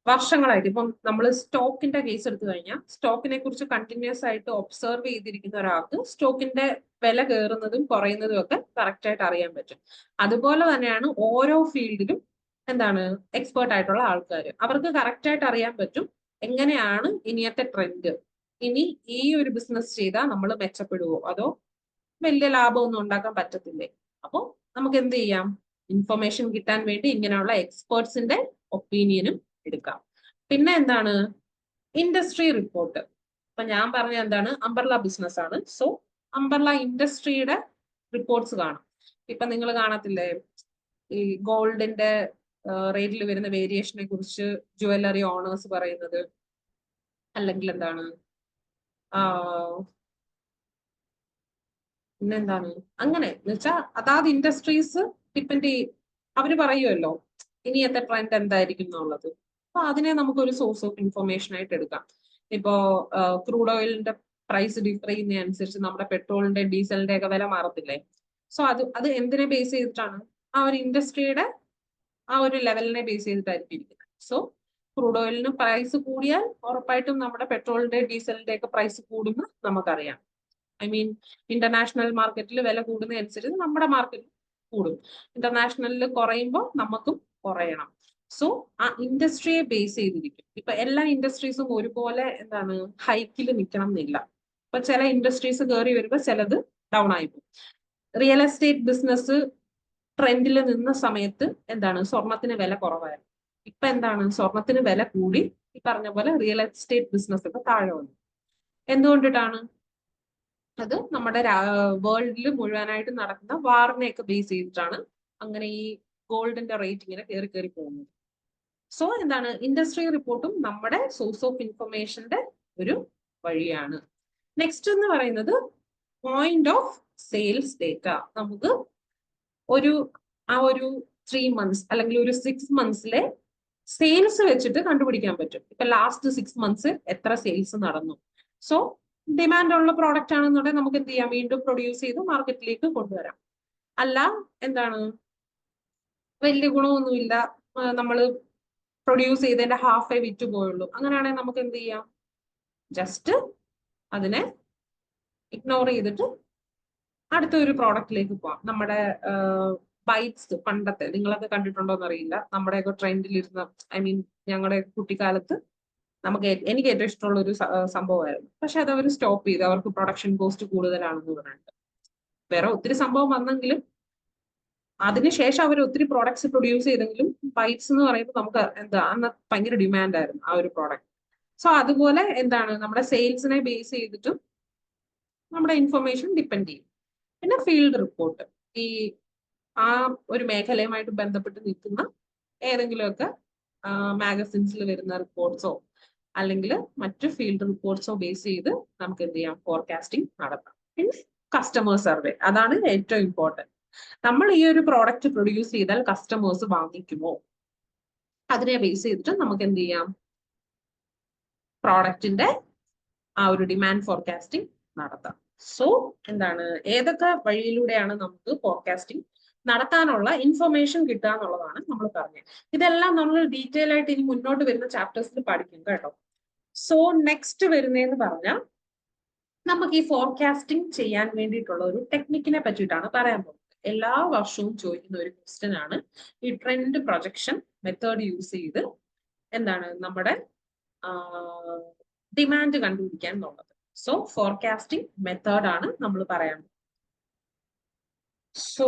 വർഷങ്ങളായിട്ട് ഇപ്പം നമ്മൾ സ്റ്റോക്കിന്റെ കേസ് എടുത്തു കഴിഞ്ഞാൽ സ്റ്റോക്കിനെ കുറിച്ച് കണ്ടിന്യൂസ് ആയിട്ട് ഒബ്സർവ് ചെയ്തിരിക്കുന്ന ഒരാൾക്ക് സ്റ്റോക്കിന്റെ വില കയറുന്നതും കുറയുന്നതും ഒക്കെ കറക്റ്റ് ആയിട്ട് അറിയാൻ പറ്റും. അതുപോലെ തന്നെയാണ് ഓരോ ഫീൽഡിലും എന്താണ് എക്സ്പേർട്ട് ആയിട്ടുള്ള ആൾക്കാർ. അവർക്ക് കറക്റ്റ് ആയിട്ട് അറിയാൻ പറ്റും എങ്ങനെയാണ് ഇനിയത്തെ ട്രെൻഡ്, ഇനി ഈ ഒരു ബിസിനസ് ചെയ്താൽ നമ്മൾ മെച്ചപ്പെടുവോ അതോ വലിയ ലാഭമൊന്നും ഉണ്ടാക്കാൻ പറ്റത്തില്ലേ. അപ്പോൾ നമുക്ക് എന്ത് ചെയ്യാം? ഇൻഫർമേഷൻ കിട്ടാൻ വേണ്ടി ഇങ്ങനെയുള്ള എക്സ്പേർട്സിന്റെ ഒപ്പീനിയനും എടുക്കാം. പിന്നെ എന്താണ്? Industry report. അപ്പൊ ഞാൻ പറഞ്ഞ എന്താണ്? അംബ്രല്ല ബിസിനസ് ആണ്. സോ അംബ്രല്ല ഇൻഡസ്ട്രിയുടെ റിപ്പോർട്ട്സ് കാണും. ഇപ്പൊ നിങ്ങൾ കാണത്തില്ലേ ഈ ഗോൾഡിന്റെ റേറ്റിൽ വരുന്ന വേരിയേഷനെ കുറിച്ച് ജുവല്ലറി ഓണേഴ്സ് പറയുന്നത്, അല്ലെങ്കിൽ എന്താണ് പിന്നെന്താണ് അങ്ങനെ എന്ന് വെച്ചാൽ അതാത് ഇൻഡസ്ട്രീസ് ഡിപ്പെൻഡ് ചെയ്യും. അവര് പറയുമല്ലോ ഇനിയത്തെ ട്രെൻഡ് എന്തായിരിക്കും എന്നുള്ളത്. അപ്പൊ അതിനെ നമുക്കൊരു സോഴ്സ് ഓഫ് ഇൻഫർമേഷൻ ആയിട്ട് എടുക്കാം. ഇപ്പോ ക്രൂഡ് ഓയിലിന്റെ പ്രൈസ് ഡിഫർ ചെയ്യുന്നതനുസരിച്ച് നമ്മുടെ പെട്രോളിന്റെ ഡീസലിന്റെ ഒക്കെ വില മാറത്തില്ലേ. സോ അത് എന്തിനെ ബേസ് ചെയ്തിട്ടാണ്? ആ ഒരു ഇൻഡസ്ട്രിയുടെ ആ ഒരു ലെവലിനെ ബേസ് ചെയ്തിട്ടായിരിക്കും ഇരിക്കുന്നത്. സോ ക്രൂഡ് ഓയിലിന് പ്രൈസ് കൂടിയാൽ ഉറപ്പായിട്ടും നമ്മുടെ പെട്രോളിന്റെ ഡീസലിന്റെ ഒക്കെ പ്രൈസ് കൂടുമെന്ന് നമുക്കറിയാം. ഐ മീൻ ഇന്റർനാഷണൽ മാർക്കറ്റിൽ വില കൂടുന്നതനുസരിച്ച് നമ്മുടെ മാർക്കറ്റിൽ കൂടും. ഇന്റർനാഷണലിൽ കുറയുമ്പോൾ നമുക്കും കുറയണം. സോ ആ ഇൻഡസ്ട്രിയെ ബേസ് ചെയ്തിരിക്കും. ഇപ്പൊ എല്ലാ ഇൻഡസ്ട്രീസും ഒരുപോലെ എന്താണ് ഹൈക്കിൽ നിൽക്കണം എന്നില്ല. ഇപ്പൊ ചില ഇൻഡസ്ട്രീസ് കയറി വരുമ്പോൾ ചിലത് ഡൗൺ ആയി പോകും. റിയൽ എസ്റ്റേറ്റ് ബിസിനസ് ട്രെൻഡിൽ നിന്ന സമയത്ത് എന്താണ് സ്വർണത്തിന് വില കുറവായിരുന്നു. ഇപ്പൊ എന്താണ് സ്വർണത്തിന് വില കൂടി, ഈ പറഞ്ഞ പോലെ റിയൽ എസ്റ്റേറ്റ് ബിസിനസ് ഒക്കെ താഴെ വന്നു. എന്തുകൊണ്ടിട്ടാണ്? അത് നമ്മുടെ വേൾഡിൽ മുഴുവനായിട്ട് നടക്കുന്ന വാറിനെയൊക്കെ ബേസ് ചെയ്തിട്ടാണ് അങ്ങനെ ഈ ഗോൾഡിന്റെ റേറ്റ് ഇങ്ങനെ കയറി കയറി പോകുന്നത്. സോ എന്താണ് ഇൻഡസ്ട്രി റിപ്പോർട്ടും നമ്മുടെ സോഴ്സ് ഓഫ് ഇൻഫർമേഷന്റെ ഒരു വഴിയാണ്. നെക്സ്റ്റ് എന്ന് പറയുന്നത് പോയിന്റ് ഓഫ് സെയിൽസ് ഡേറ്റ. നമുക്ക് ഒരു 3 months അല്ലെങ്കിൽ ഒരു 6 monthsലെ സെയിൽസ് വെച്ചിട്ട് കണ്ടുപിടിക്കാൻ പറ്റും. ഇപ്പൊ ലാസ്റ്റ് 6 months എത്ര സെയിൽസ് നടന്നു. സോ ഡിമാൻഡ് ഉള്ള പ്രോഡക്റ്റ് ആണെന്നുണ്ടെങ്കിൽ നമുക്ക് എന്ത് ചെയ്യാം, വീണ്ടും പ്രൊഡ്യൂസ് ചെയ്ത് മാർക്കറ്റിലേക്ക് കൊണ്ടുവരാം. അല്ല എന്താണ് വലിയ ഗുണമൊന്നുമില്ല, നമ്മൾ പ്രൊഡ്യൂസ് ചെയ്തതിന്റെ ഹാഫേ വിറ്റ് പോയുള്ളൂ, അങ്ങനെയാണെങ്കിൽ നമുക്ക് എന്ത് ചെയ്യാം, ജസ്റ്റ് അതിനെ ഇഗ്നോർ ചെയ്തിട്ട് അടുത്ത ഒരു പ്രോഡക്റ്റിലേക്ക് പോവാം. നമ്മുടെ ബൈറ്റ്സ് പണ്ടത്തെ നിങ്ങളൊക്കെ കണ്ടിട്ടുണ്ടോ എന്നറിയില്ല, നമ്മുടെയൊക്കെ ട്രെൻഡിലിരുന്ന, ഐ മീൻ ഞങ്ങളുടെ കുട്ടിക്കാലത്ത് എനിക്ക് ഏറ്റവും ഇഷ്ടമുള്ള ഒരു സംഭവമായിരുന്നു. പക്ഷെ അത് അവർ സ്റ്റോപ്പ് ചെയ്തു, അവർക്ക് പ്രൊഡക്ഷൻ കോസ്റ്റ് കൂടുതലാണെന്ന് പറഞ്ഞിട്ട്. വേറെ ഒത്തിരി സംഭവം വന്നെങ്കിലും അതിനുശേഷം അവർ ഒത്തിരി പ്രോഡക്ട്സ് പ്രൊഡ്യൂസ് ചെയ്തെങ്കിലും ബൈറ്റ്സ് എന്ന് പറയുമ്പോൾ നമുക്ക് എന്താ അന്ന് ഭയങ്കര ഡിമാൻഡ് ആയിരുന്നു ആ ഒരു പ്രോഡക്റ്റ്. സോ അതുപോലെ എന്താണ് നമ്മുടെ സെയിൽസിനെ ബേസ് ചെയ്തിട്ടും നമ്മുടെ ഇൻഫർമേഷൻ ഡിപ്പെൻഡ് ചെയ്യും. പിന്നെ ഫീൽഡ് റിപ്പോർട്ട്, ഈ ആ ഒരു മേഖലയുമായിട്ട് ബന്ധപ്പെട്ട് നിൽക്കുന്ന ഏതെങ്കിലുമൊക്കെ മാഗസിൻസിൽ വരുന്ന റിപ്പോർട്ട്സോ അല്ലെങ്കിൽ മറ്റു ഫീൽഡ് റിപ്പോർട്ട്സോ ബേസ് ചെയ്ത് നമുക്ക് എന്ത് ചെയ്യാം, ഫോർകാസ്റ്റിംഗ് നടത്താം. പിന്നെ കസ്റ്റമർ സർവേ, അതാണ് ഏറ്റവും ഇമ്പോർട്ടൻറ്റ്. നമ്മൾ ഈ ഒരു പ്രോഡക്റ്റ് പ്രൊഡ്യൂസ് ചെയ്താൽ കസ്റ്റമേഴ്സ് വാങ്ങിക്കുമോ, അതിനെ ബേസ് ചെയ്തിട്ട് നമുക്ക് എന്ത് ചെയ്യാം, പ്രോഡക്റ്റിന്റെ ആ ഒരു ഡിമാൻഡ് ഫോർകാസ്റ്റിംഗ് നടത്താം. സോ എന്താണ് ഏതൊക്കെ വഴിയിലൂടെയാണ് നമുക്ക് ഫോർകാസ്റ്റിംഗ് നടത്താനുള്ള ഇൻഫർമേഷൻ കിട്ടുക എന്നുള്ളതാണ് നമ്മൾ പറഞ്ഞത്. ഇതെല്ലാം നമ്മൾ ഡീറ്റെയിൽ ആയിട്ട് ഇനി മുന്നോട്ട് വരുന്ന ചാപ്റ്റേഴ്സിൽ പഠിക്കും കേട്ടോ. സോ നെക്സ്റ്റ് വരുന്നതെന്ന് പറഞ്ഞാൽ നമുക്ക് ഈ ഫോർകാസ്റ്റിംഗ് ചെയ്യാൻ വേണ്ടിയിട്ടുള്ള ഒരു ടെക്നിക്കിനെ പറ്റിയിട്ടാണ് പറയാൻ പോകുന്നത്. എല്ലാ വർഷവും ചോദിക്കുന്ന ഒരു ക്വസ്റ്റ്യൻ ആണ് ഈ ട്രെൻഡ് പ്രൊജക്ഷൻ മെത്തേഡ് യൂസ് ചെയ്ത് എന്താണ് നമ്മുടെ ഡിമാൻഡ് കണ്ടുപിടിക്കാൻ എന്നുള്ളത്. സോ ഫോർകാസ്റ്റിംഗ് മെത്തേഡ് ആണ് നമ്മൾ പറയാൻ. സോ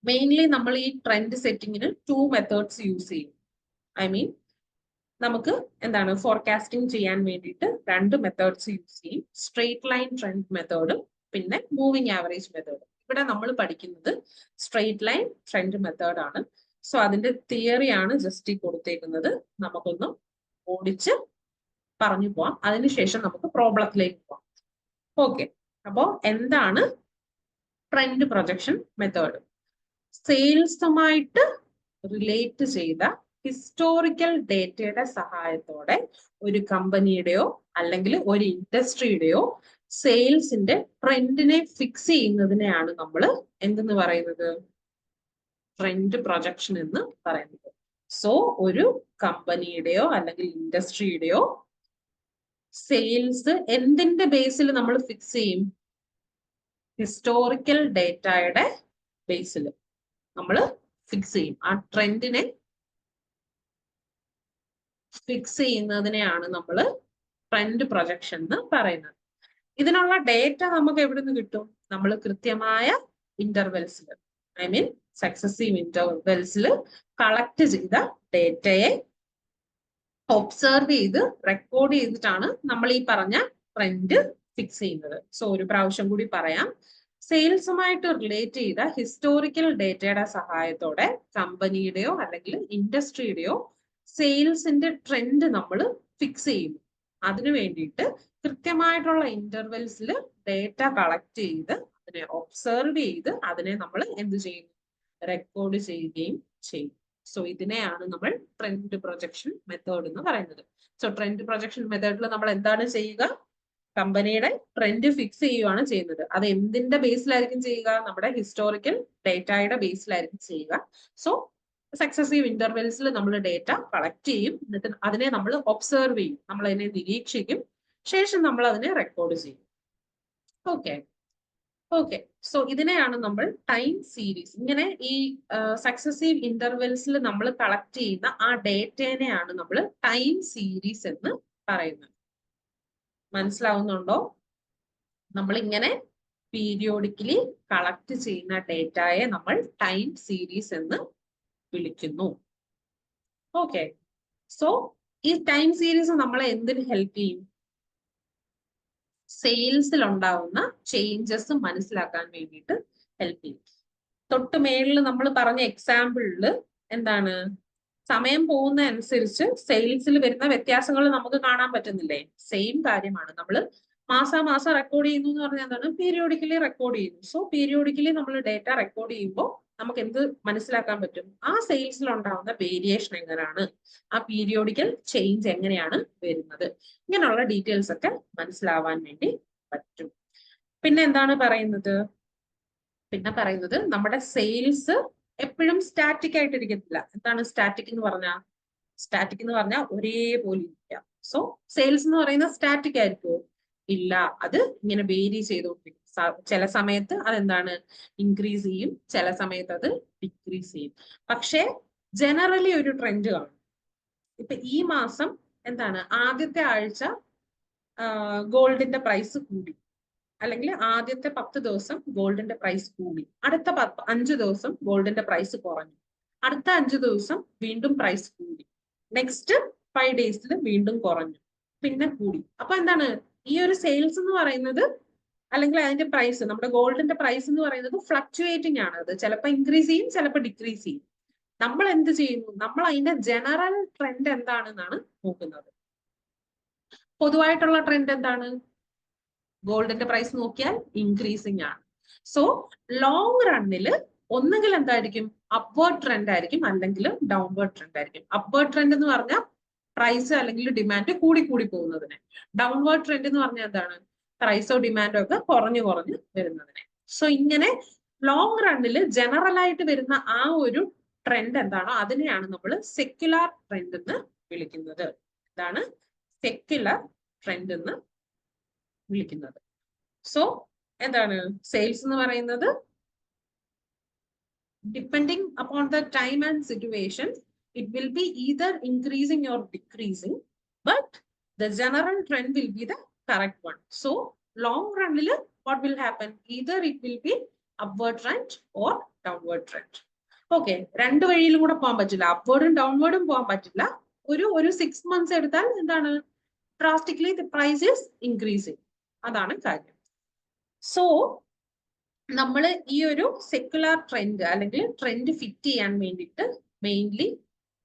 മെയിൻലി നമ്മൾ ഈ ട്രെൻഡ് സെറ്റിങ്ങിന് 2 മെത്തേഡ്സ് യൂസ് ചെയ്യും. ഐ മീൻ നമുക്ക് എന്താണ് ഫോർകാസ്റ്റിംഗ് ചെയ്യാൻ വേണ്ടിയിട്ട് 2 മെത്തേഡ്സ് യൂസ് ചെയ്യും. സ്ട്രെയിറ്റ് ലൈൻ ട്രെൻഡ് മെത്തേഡും പിന്നെ മൂവിങ് ആവറേജ് മെത്തേഡും. ഇവിടെ നമ്മൾ പഠിക്കുന്നത് സ്ട്രെയിറ്റ് ലൈൻ ട്രെൻഡ് മെത്തേഡ് ആണ്. സോ അതിന്റെ തിയറിയാണ് ജസ്റ്റ് ഈ കൊടുത്തേക്കുന്നത്. നമുക്കൊന്ന് ഓടിച്ച് പറഞ്ഞു പോവാം, അതിനുശേഷം നമുക്ക് പ്രോബ്ലത്തിലേക്ക് പോവാം. ഓക്കെ, അപ്പോ എന്താണ് ട്രെൻഡ് പ്രൊജക്ഷൻ മെത്തേഡ്? സെയിൽസുമായിട്ട് റിലേറ്റ് ചെയ്ത ഹിസ്റ്റോറിക്കൽ ഡേറ്റയുടെ സഹായത്തോടെ ഒരു കമ്പനിയുടെയോ അല്ലെങ്കിൽ ഒരു ഇൻഡസ്ട്രിയുടെയോ സെയിൽസിന്റെ ട്രെൻഡിനെ ഫിക്സ് ചെയ്യുന്നതിനെയാണ് നമ്മൾ എന്തെന്ന് പറയുന്നത്, ട്രെൻഡ് പ്രൊജക്ഷൻ എന്ന് പറയുന്നത്. സോ ഒരു കമ്പനിയുടെയോ അല്ലെങ്കിൽ ഇൻഡസ്ട്രിയുടെയോ സെയിൽസ് എന്തിന്റെ ബേസിൽ നമ്മൾ ഫിക്സ് ചെയ്യും? ഹിസ്റ്റോറിക്കൽ ഡേറ്റയുടെ ബേസിൽ നമ്മൾ ഫിക്സ് ചെയ്യും. ആ ട്രെൻഡിനെ ഫിക്സ് ചെയ്യുന്നതിനെയാണ് നമ്മൾ ട്രെൻഡ് പ്രൊജക്ഷൻ എന്ന് പറയുന്നത്. ഇതിനുള്ള ഡേറ്റ നമുക്ക് എവിടെ നിന്ന് കിട്ടും? നമ്മൾ കൃത്യമായ ഇന്റർവെൽസിൽ, ഐ മീൻ സക്സസീവ് ഇന്റർവെൽസിൽ കളക്ട് ചെയ്ത ഡേറ്റയെ ഒബ്സർവ് ചെയ്ത് റെക്കോർഡ് ചെയ്തിട്ടാണ് നമ്മൾ ഈ പറഞ്ഞ ട്രെൻഡ് ഫിക്സ് ചെയ്യുന്നത്. സോ ഒരു പ്രാവശ്യം കൂടി പറയാം. സെയിൽസുമായിട്ട് റിലേറ്റ് ചെയ്ത ഹിസ്റ്റോറിക്കൽ ഡേറ്റയുടെ സഹായത്തോടെ കമ്പനിയുടെയോ അല്ലെങ്കിൽ ഇൻഡസ്ട്രിയുടെയോ സെയിൽസിന്റെ ട്രെൻഡ് നമ്മൾ ഫിക്സ് ചെയ്യുന്നു. അതിനു വേണ്ടിയിട്ട് കൃത്യമായിട്ടുള്ള ഇന്റർവെൽസിൽ ഡേറ്റ കളക്ട് ചെയ്ത് അതിനെ ഒബ്സർവ് ചെയ്ത് അതിനെ നമ്മൾ എന്ത് ചെയ്യുന്നു? റെക്കോർഡ് ചെയ്യുകയും ചെയ്യും. സോ ഇതിനെയാണ് നമ്മൾ ട്രെൻഡ് പ്രൊജക്ഷൻ മെത്തേഡ് എന്ന് പറയുന്നത്. സോ ട്രെൻഡ് പ്രൊജക്ഷൻ മെത്തേഡിൽ നമ്മൾ എന്താണ് ചെയ്യുക? കമ്പനിയുടെ ട്രെൻഡ് ഫിക്സ് ചെയ്യുകയാണ് ചെയ്യുന്നത്. അത് എന്തിന്റെ ബേസിലായിരിക്കും ചെയ്യുക? നമ്മുടെ ഹിസ്റ്റോറിക്കൽ ഡേറ്റയുടെ ബേസിലായിരിക്കും ചെയ്യുക. സോ സക്സസീവ് ഇന്റർവെൽസിൽ നമ്മൾ ഡേറ്റ കളക്ട് ചെയ്യും, എന്നിട്ട് അതിനെ നമ്മൾ ഒബ്സർവ് ചെയ്യും, നമ്മൾ അതിനെ നിരീക്ഷിക്കും, ശേഷം നമ്മൾ അതിനെ റെക്കോർഡ് ചെയ്യും. ഓക്കെ ഓക്കെ സോ ഇതിനെയാണ് നമ്മൾ ടൈം സീരീസ്, ഇങ്ങനെ ഈ സക്സസീവ് ഇന്റർവെൽസിൽ നമ്മൾ കളക്ട് ചെയ്യുന്ന ആ ഡേറ്റേനെയാണ് നമ്മൾ ടൈം സീരീസ് എന്ന് പറയുന്നത്. മനസ്സിലാവുന്നുണ്ടോ? നമ്മൾ ഇങ്ങനെ പീരിയോഡിക്കലി കളക്ട് ചെയ്യുന്ന ഡേറ്റയെ നമ്മൾ ടൈം സീരീസ് എന്ന് വിളിക്കുന്നു. ഓക്കെ, സോ ഈ ടൈം സീരീസ് നമ്മളെ എന്തിന് ഹെൽപ്പ് ചെയ്യും? സെയിൽസിൽ ഉണ്ടാവുന്ന ചേഞ്ചസ് മനസ്സിലാക്കാൻ വേണ്ടിയിട്ട് ഹെൽപ്പ് ചെയ്യും. തൊട്ട് മേളിൽ നമ്മൾ പറഞ്ഞ എക്സാമ്പിളില് എന്താണ്, സമയം പോകുന്ന അനുസരിച്ച് സെയിൽസിൽ വരുന്ന വ്യത്യാസങ്ങൾ നമുക്ക് കാണാൻ പറ്റുന്നില്ലേ? സെയിം കാര്യമാണ്. നമ്മൾ മാസാമാസം റെക്കോർഡ് ചെയ്യുന്നു എന്ന് പറഞ്ഞാൽ എന്താണ്? പീരിയോഡിക്കലി റെക്കോർഡ് ചെയ്യുന്നു. സോ പീരിയോഡിക്കലി നമ്മൾ ഡേറ്റ റെക്കോർഡ് ചെയ്യുമ്പോൾ നമുക്ക് എന്ത് മനസ്സിലാക്കാൻ പറ്റും? ആ സെയിൽസിൽ ഉണ്ടാവുന്ന വേരിയേഷൻ എങ്ങനെയാണ്, ആ പീരിയോഡിക്കൽ ചേഞ്ച് എങ്ങനെയാണ് വരുന്നത്, ഇങ്ങനെയുള്ള ഡീറ്റെയിൽസ് ഒക്കെ മനസ്സിലാവാൻ വേണ്ടി പറ്റും. പിന്നെ എന്താണ് പറയുന്നത്? പിന്നെ പറയുന്നത് നമ്മുടെ സെയിൽസ് എപ്പോഴും സ്റ്റാറ്റിക് ആയിട്ട് ഇരിക്കത്തില്ല. എന്താണ് സ്റ്റാറ്റിക് എന്ന് പറഞ്ഞാൽ? സ്റ്റാറ്റിക് എന്ന് പറഞ്ഞാൽ ഒരേപോലെ ഇരിക്കാം. സോ സെയിൽസ് എന്ന് പറയുന്നത് സ്റ്റാറ്റിക് ആയിരിക്കുമോ? ഇല്ല, അത് ഇങ്ങനെ വേരി ചെയ്തുകൊണ്ടിരിക്കും. ചില സമയത്ത് അതെന്താണ് ഇൻക്രീസ് ചെയ്യും, ചില സമയത്ത് അത് ഡിക്രീസ് ചെയ്യും. പക്ഷേ ജനറലി ഒരു ട്രെൻഡ് കാണും. ഇപ്പൊ ഈ മാസം എന്താണ്, ആദ്യത്തെ ആഴ്ച ഗോൾഡിന്റെ പ്രൈസ് കൂടി, അല്ലെങ്കിൽ ആദ്യത്തെ 10 ദിവസം ഗോൾഡിന്റെ പ്രൈസ് കൂടി, അടുത്ത 5 ദിവസം ഗോൾഡിന്റെ പ്രൈസ് കുറഞ്ഞു, അടുത്ത 5 ദിവസം വീണ്ടും പ്രൈസ് കൂടി, നെക്സ്റ്റ് 5 ഡേയ്സിൽ വീണ്ടും കുറഞ്ഞു, പിന്നെ കൂടി. അപ്പൊ എന്താണ് ഈ ഒരു സെയിൽസ് എന്ന് പറയുന്നത്, അല്ലെങ്കിൽ അതിന്റെ പ്രൈസ്, നമ്മുടെ ഗോൾഡിന്റെ പ്രൈസ് എന്ന് പറയുന്നത് ഫ്ലക്ച്വേറ്റിംഗ് ആണ്. അത് ചിലപ്പോൾ ഇൻക്രീസ് ചെയ്യും, ചിലപ്പോൾ ഡിക്രീസ് ചെയ്യും. നമ്മൾ എന്ത് ചെയ്യുന്നു? നമ്മൾ അതിന്റെ ജനറൽ ട്രെൻഡ് എന്താണെന്നാണ് നോക്കുന്നത്. പൊതുവായിട്ടുള്ള ട്രെൻഡ് എന്താണ്? ഗോൾഡിന്റെ പ്രൈസ് നോക്കിയാൽ ഇൻക്രീസിങ് ആണ്. സോ ലോങ് റണ്ണിൽ ഒന്നുകിൽ എന്തായിരിക്കും? അപ്വേർഡ് ട്രെൻഡ് ആയിരിക്കും, അല്ലെങ്കിൽ ഡൗൺവേർഡ് ട്രെൻഡ് ആയിരിക്കും. അപ്വേർഡ് ട്രെൻഡ് എന്ന് പറഞ്ഞാൽ പ്രൈസ് അല്ലെങ്കിൽ ഡിമാൻഡ് കൂടി കൂടി പോകുന്നതിനെ. ഡൗൺവേർഡ് ട്രെൻഡ് എന്ന് പറഞ്ഞാൽ എന്താണ്? പ്രൈസോ ഡിമാൻഡോ ഒക്കെ കുറഞ്ഞു കുറഞ്ഞു വരുന്നതിനെ. സോ ഇങ്ങനെ ലോങ് റണ്ണിൽ ജനറൽ ആയിട്ട് വരുന്ന ആ ഒരു ട്രെൻഡ് എന്താണോ അതിനെയാണ് നമ്മൾ സെക്യുലർ ട്രെൻഡ് എന്ന് വിളിക്കുന്നത്. ഇതാണ് സെക്യുലർ ട്രെൻഡ് എന്ന് വിളിക്കുന്നത്. സോ എന്താണ് സെയിൽസ് എന്ന് പറയുന്നത്? Depending upon the time and situation, it will be either increasing or decreasing, but the general trend will be the correct one. So long run what will happen? Either it will be upward trend or downward trend. Okay, രണ്ട് വഴിയിലും കൂടെ പോകാൻ പറ്റില്ല, അപ്വേർഡും ഡൗൺവേർഡും പോകാൻ പറ്റില്ല. ഒരു 6 months എടുത്താൽ എന്താണ്, drastically the price is increasing, അതാണ് കാര്യം. സോ നമ്മൾ ഈ ഒരു സെക്യുലർ ട്രെൻഡ് അല്ലെങ്കിൽ ട്രെൻഡ് ഫിറ്റ് ചെയ്യാൻ വേണ്ടിയിട്ട് മെയിൻലി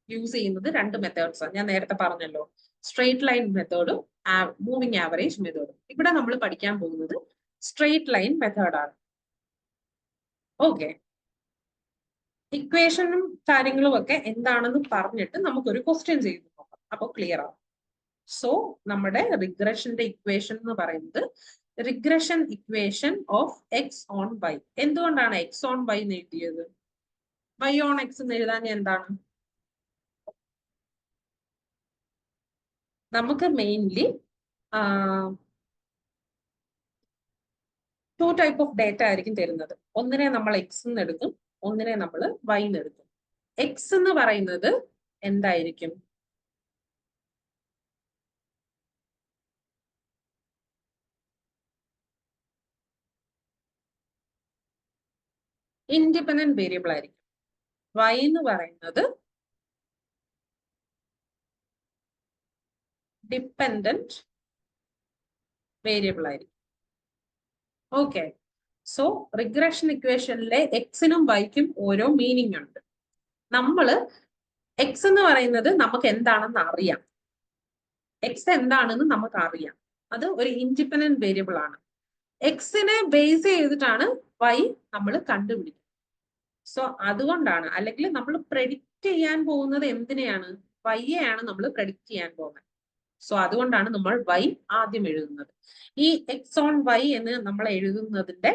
യൂസ് ചെയ്യുന്നത് രണ്ട് മെത്തേഡ്സ് ആണ്. ഞാൻ നേരത്തെ പറഞ്ഞല്ലോ, സ്ട്രെയിറ്റ് ലൈൻ മെത്തേഡും മൂവിങ് ആവറേജ് മെത്തേഡും. ഇവിടെ നമ്മൾ പഠിക്കാൻ പോകുന്നത് സ്ട്രെയിറ്റ് ലൈൻ മെത്തേഡാണ്. ഓക്കെ, ഇക്വേഷനും കാര്യങ്ങളും ഒക്കെ എന്താണെന്ന് പറഞ്ഞിട്ട് നമുക്കൊരു ക്വസ്റ്റ്യൻ ചെയ്ത് നോക്കാം, അപ്പൊ ക്ലിയർ ആവും. സോ നമ്മുടെ റിഗ്രഷന്റെ ഇക്വേഷൻ എന്ന് പറയുന്നത് regression equation of X on Y. എന്തുകൊണ്ടാണ് എക്സ് ഓൺ വൈ എന്ന് എഴുതിയത്? വൈ ഓൺ എക്സ് എന്ന് എഴുതാൻ എന്താണ്? നമുക്ക് മെയിൻലി 2 ടൈപ്പ് ഓഫ് ഡേറ്റ ആയിരിക്കും തരുന്നത്. ഒന്നിനെ നമ്മൾ എക്സ് എന്ന് എടുക്കും, ഒന്നിനെ നമ്മൾ വൈ എന്ന് എടുക്കും. എക്സ് എന്ന് പറയുന്നത് എന്തായിരിക്കും? ഇൻഡിപെൻഡന്റ് വേരിയബിൾ ആയിരിക്കും. വൈ എന്ന് പറയുന്നത് ഡിപ്പെൻഡന്റ് വേരിയബിൾ ആയിരിക്കും. ഓക്കെ, സോ റിഗ്രഷൻ ഇക്വേഷനിലെ എക്സിനും വൈക്കും ഓരോ മീനിങ് ഉണ്ട്. നമ്മള് എക്സ് എന്ന് പറയുന്നത് നമുക്ക് എന്താണെന്ന് അറിയാം, എക്സ് എന്താണെന്ന് നമുക്ക് അറിയാം, അത് ഒരു ഇൻഡിപെൻഡന്റ് വേരിയബിൾ ആണ്. എക്സിനെ ബേസ് ചെയ്തിട്ടാണ് വൈ നമ്മൾ കണ്ടുപിടിക്കുന്നത്. സോ അതുകൊണ്ടാണ്, അല്ലെങ്കിൽ നമ്മൾ പ്രെഡിക്റ്റ് ചെയ്യാൻ പോകുന്നത് എന്തിനെയാണ്? വൈയെയാണ് നമ്മൾ പ്രെഡിക്റ്റ് ചെയ്യാൻ പോകുന്നത്. സോ അതുകൊണ്ടാണ് നമ്മൾ വൈ ആദ്യം എഴുതുന്നത്. ഈ എക്സ് ഓൺ വൈ എന്ന് നമ്മൾ എഴുതുന്നതിന്റെ